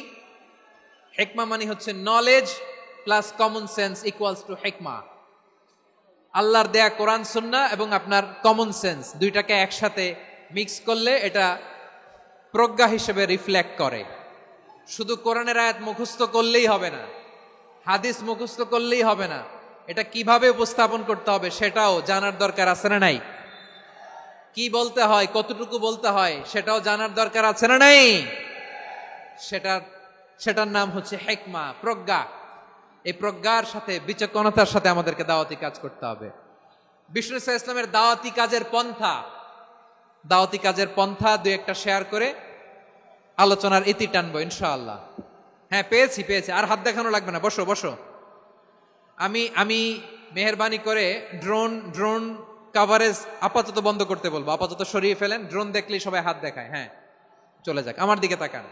হিকমা মানে হচ্ছে knowledge plus common sense equals to হিকমা। আল্লাহর দেয়া কোরআন সুন্নাহ এবং আপনার কমন সেন্স, দুইটাকে একসাথে মিক্স করলে এটা প্রজ্ঞা হিসেবে রিফ্লেক্ট করে। শুধু কোরআনের আয়াত মুখস্থ করলেই হবে না, হাদিস মুখস্থ করলেই হবে না, এটা কিভাবে উপস্থাপন করতে হবে সেটাও জানার দরকার আছে না নাই? কি বলতে হয়, কতটুকু বলতে হয় সেটাও জানার দরকার আছে না নাই? সেটার নাম হচ্ছে হিকমা, প্রজ্ঞা। এই প্রজ্ঞার সাথে, বিচক্ষণতার সাথে আমাদেরকে দাওয়াতি কাজ করতে হবে। বিষ্ণু ইসলামের দাওয়াতি কাজের পন্থা 2-1টা শেয়ার করে আলোচনার ইতি টানবো ইনশাআল্লাহ। হ্যাঁ, পেয়েছি। আর হাত দেখানো লাগবে না, বসো বসো। আমি মেহেরবানি করে ড্রোন কাভারেজ আপাতত বন্ধ করতে বলবো। আপাতত সরিয়ে ফেলেন। ড্রোন দেখলেই সবাই হাত দেখায়। হ্যাঁ, চলে যাক। আমার দিকে তাকান।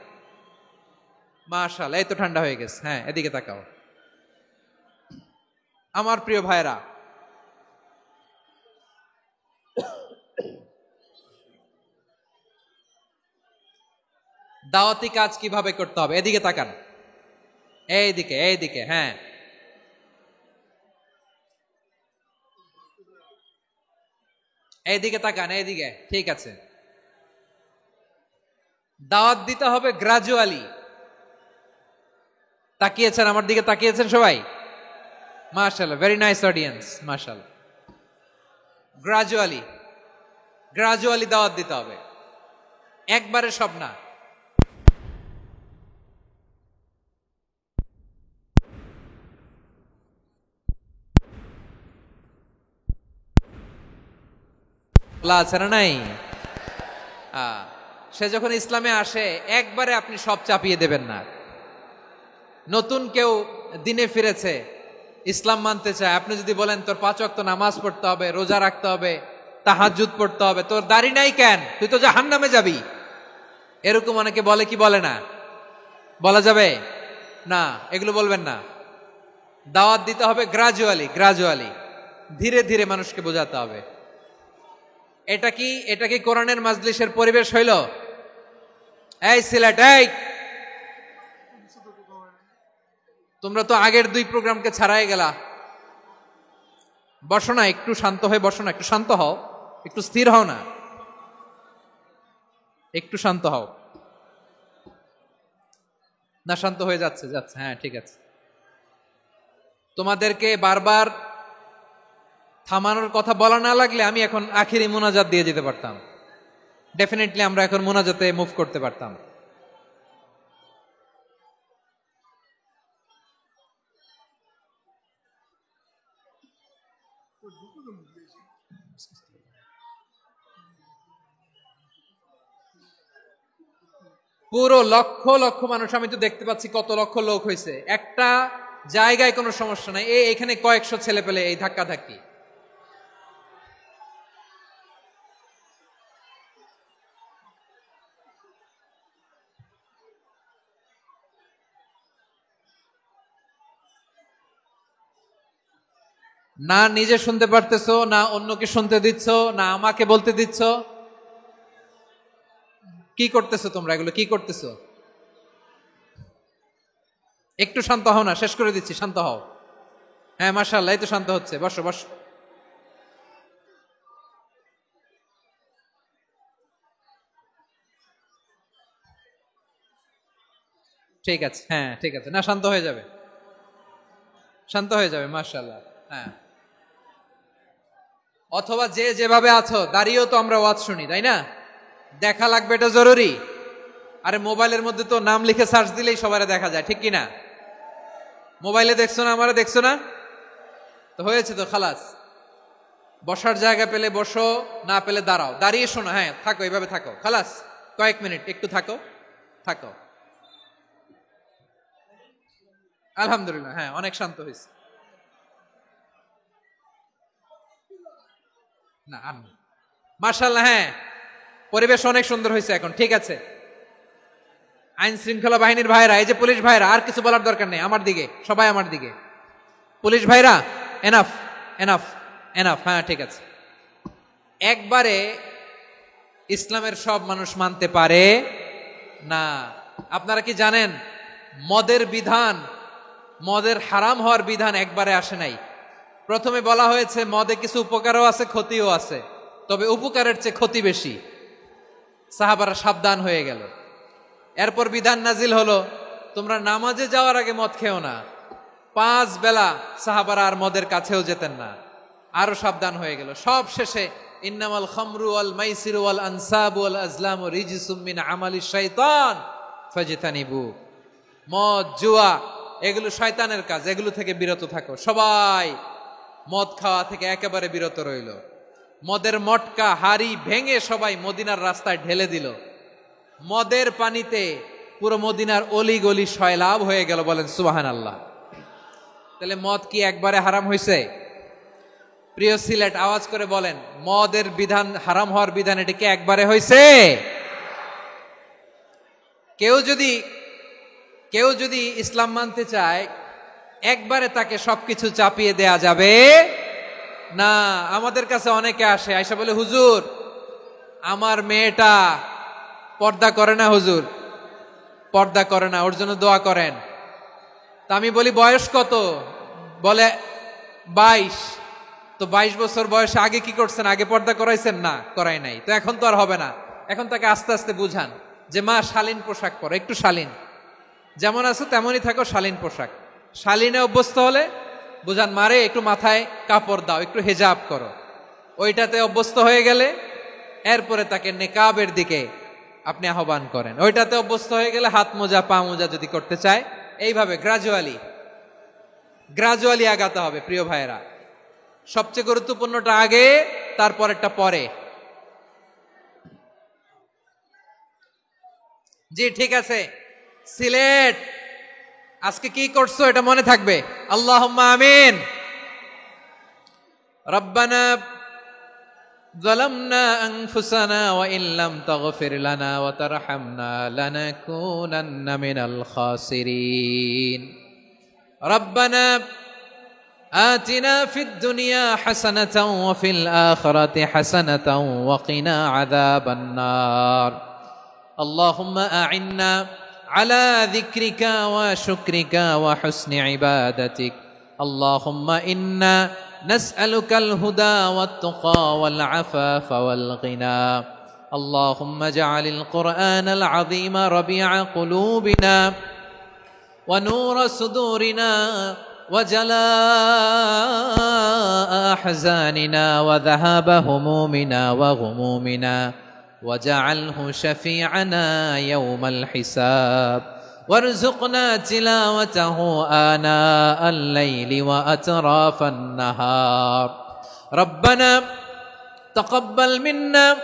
মাশাআল্লাহ, এই তো ঠান্ডা হয়ে গেছে। হ্যাঁ, এদিকে তাকাও। আমার প্রিয় ভাইরা, দাওয়াতি কাজ কিভাবে করতে হবে এদিকে তাকান। এইদিকে, হ্যাঁ, এইদিকে তাকান, এইদিকে, ঠিক আছে। দাওয়াত দিতে হবে গ্রাজুয়ালি। তাকিয়েছেন আমার দিকে? তাকিয়েছেন সবাই? মাশাআল্লাহ, ভেরি নাইস অডিয়েন্স, মাশাআল্লাহ। গ্রাজুয়ালি দাওয়াত দিতে হবে, একবারে সব না। আছে না নাই? সে যখন ইসলামে আসে একবারে আপনি সব চাপিয়ে দেবেন না। নতুন কেউ দিনে ফিরেছে, ইসলাম মানতে চায়, আপনি যদি বলেন তোর 5 ওয়াক্ত নামাজ পড়তে হবে, রোজা রাখতে হবে, তাহাজ্জুদ পড়তে হবে, তোর দাড়ি নাই কেন, তুই তো জাহান্নামে যাবি, এরকম অনেকে বলে কি বলে না? বলা যাবে না, এগুলো বলবেন না। দাওয়াত দিতে হবে গ্রাজুয়ালি, ধীরে ধীরে মানুষকে বোঝাতে হবে। এটা কি কোরআনের মাজলিসের পরিবেশ হইল? এই সিলেট, এই তোমরা তো আগের 2 প্রোগ্রামকে ছাড়াই গেলা। বসো না, একটু শান্ত হয়ে বসো না, একটু শান্ত হও, একটু স্থির হও না, একটু শান্ত হও না। শান্ত হয়ে যাচ্ছে। হ্যাঁ, ঠিক আছে। তোমাদেরকে বারবার থামানোর কথা বলা না লাগলে আমি এখন আখিরি মুনাজাত দিয়ে যেতে পারতাম। ডেফিনেটলি আমরা এখন মোনাজাতে মুভ করতে পারতাম। পুরো লক্ষ লক্ষ মানুষ, আমি তো দেখতে পাচ্ছি কত লক্ষ লোক হয়েছে একটা জায়গায়, কোনো সমস্যা নাই। এখানে কয়েকশো ছেলে পেলে এই ধাক্কা ধাক্কি। না নিজে শুনতে পারতেছো, না অন্যকে শুনতে দিচ্ছ, না আমাকে বলতে দিচ্ছ। কি করতেছো তোমরা? এগুলো কি করতেছো? একটু শান্ত হও না, শেষ করে দিচ্ছি, শান্ত হও। হ্যাঁ মাশাআল্লাহ, এই তো শান্ত হচ্ছে। বসো বসো। ঠিক আছে, হ্যাঁ ঠিক আছে, না শান্ত হয়ে যাবে, শান্ত হয়ে যাবে, মাশাআল্লাহ। হ্যাঁ, অথবা যে যেভাবে আছো দাঁড়িয়েও তো আমরা ওয়াজ শুনি, তাই না? দেখা লাগবে, এটা জরুরি। আরে মোবাইলের মধ্যে তো নাম লিখে সার্চ দিলেই সবারে দেখা যায়, ঠিক কি না? মোবাইলে দেখছো না, আমারে দেখছো না, তো হয়েছে তো, খালাস। বসার জায়গা পেলে বসো, না পেলে দাঁড়াও, দাঁড়িয়ে শোনো। হ্যাঁ থাকো, এইভাবে থাকো, খালাস। কয়েক মিনিট একটু থাকো, থাকো। আলহামদুলিল্লাহ, হ্যাঁ অনেক শান্ত হয়েছে। না আমি, মাশাআল্লাহ, হ্যাঁ পরিবেশ অনেক সুন্দর হয়েছে এখন, ঠিক আছে। আইন শৃঙ্খলা বাহিনীর ভাইরা, এই যে পুলিশ ভাইরা, আর কিছু বলার দরকার নেই, আমার দিকে সবাই, আমার দিকে। পুলিশ ভাইরা এনাফ, এনাফ, এনাফ, হ্যাঁ ঠিক আছে। একবারে ইসলামের সব মানুষ মানতে পারে না। আপনারা কি জানেন মদের বিধান, মদের হারাম হওয়ার বিধান একবারে আসে নাই। প্রথমে বলা হয়েছে মদে কিছু উপকারও আছে, ক্ষতিও আছে, তবে উপকারের চেয়ে ক্ষতি বেশি। সাহাবারা সাবধান হয়ে গেল। এরপর বিধান নাজিল হলো, তোমরা নামাজে যাওয়ার আগে মদ খেও না। 5 বেলা সাহাবারা আর মদের কাছেও যেতেন না, আরো সাবধান হয়ে গেল। সব শেষে ইন্নামাল খামরু ওয়াল মাইসিরু ওয়াল আনসাবু ওয়াল আজলামু রিজসুম মিন আমালিশ শাইতান ফাজতানিবু। মদ, জুয়া এগুলো শয়তানের কাজ, এগুলো থেকে বিরত থাকো। সবাই মদ খাওয়া থেকে একেবারে বিরত রইল। মদের মটকা হাড়ি ভেঙে সবাই মদিনার রাস্তায় ঢেলে দিল। মদের পানিতে পুরো মদিনার অলি গলি সয়লাভ হয়ে গেল। বলেন সুবহানাল্লাহ। তাহলে মদ কি একবারে হারাম হয়েছে? প্রিয় সিলেট, আওয়াজ করে বলেন, মদের বিধান, হারাম হওয়ার বিধান, এটা কি একবারে হয়েছে? কেউ যদি ইসলাম মানতে চায়, একবারে তাকে সবকিছু চাপিয়ে দেয়া যাবে না। আমাদের কাছে অনেকে আসে, আয়সা বলে, হুজুর আমার মেয়েটা পর্দা করে না, হুজুর পর্দা করে না, ওর জন্য দোয়া করেন। তা আমি বলি বয়স কত? বলে 22। তো 22 বছর বয়সে আগে কি করছেন? আগে পর্দা করাইছেন? না, করাই নাই। তো এখন তো আর হবে না। এখন তাকে আস্তে আস্তে বুঝান যে মা শালীন পোশাক পরো, একটু শালীন, যেমন আছো তেমনই থাকো, শালীন পোশাক। শালীনে অভ্যস্ত হলে বুঝান, মারে একটু মাথায় কাপড় দাও, একটু হেজাব করো। ওইটাতে অভ্যস্ত হয়ে গেলে এরপরে তাকে নেকাবের দিকে আপনি আহ্বান করেন। ওইটাতে অভ্যস্ত হয়ে গেলে হাত মোজা, পা মোজা যদি করতে চায়, এইভাবে গ্রাজুয়ালি আগাতে হবে। প্রিয় ভাইয়েরা, সবচেয়ে গুরুত্বপূর্ণটা আগে, তারপরেরটা পরে। জি ঠিক আছে। সিলেট আজকে কি করছো এটা মনে থাকবে। আল্লাহুম্মা আমিন। রব্বানা যালামনা আনফুসানা ওয়া ইল্লাম তাগফির লানা ওয়া তারহামনা লানাকুনান্না মিনাল খাসিরিন। রব্বানা আতিনা ফিদ দুনিয়া হাসানাতাও ওয়া ফিল আখিরাতি হাসানাতাও ওয়া কিনা আযাবান নার। আল্লাহুম্মা আ'inna على ذكرك وشكرك وحسن عبادتك. اللهم إنا نسألك الهدى والتقى والعفاف والغنى. اللهم اجعل القرآن العظيم ربيع قلوبنا ونور صدورنا وجلاء أحزاننا وذهاب همومنا وغمومنا واجعله شفيعنا يوم الحساب وارزقنا تلاوته آناء الليل وأطراف النهار ربنا تقبل منا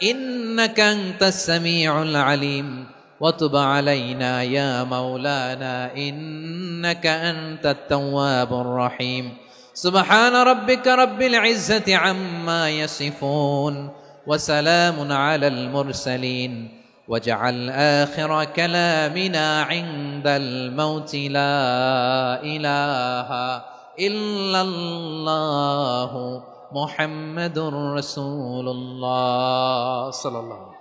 إنك أنت السميع العليم وتب علينا يا مولانا إنك أنت التواب الرحيم سبحان ربك رب العزة عما يصفون وسلام على المرسلين واجعل آخر كلامنا عند الموت لا إله إلا الله محمد رسول الله صلى الله عليه وسلم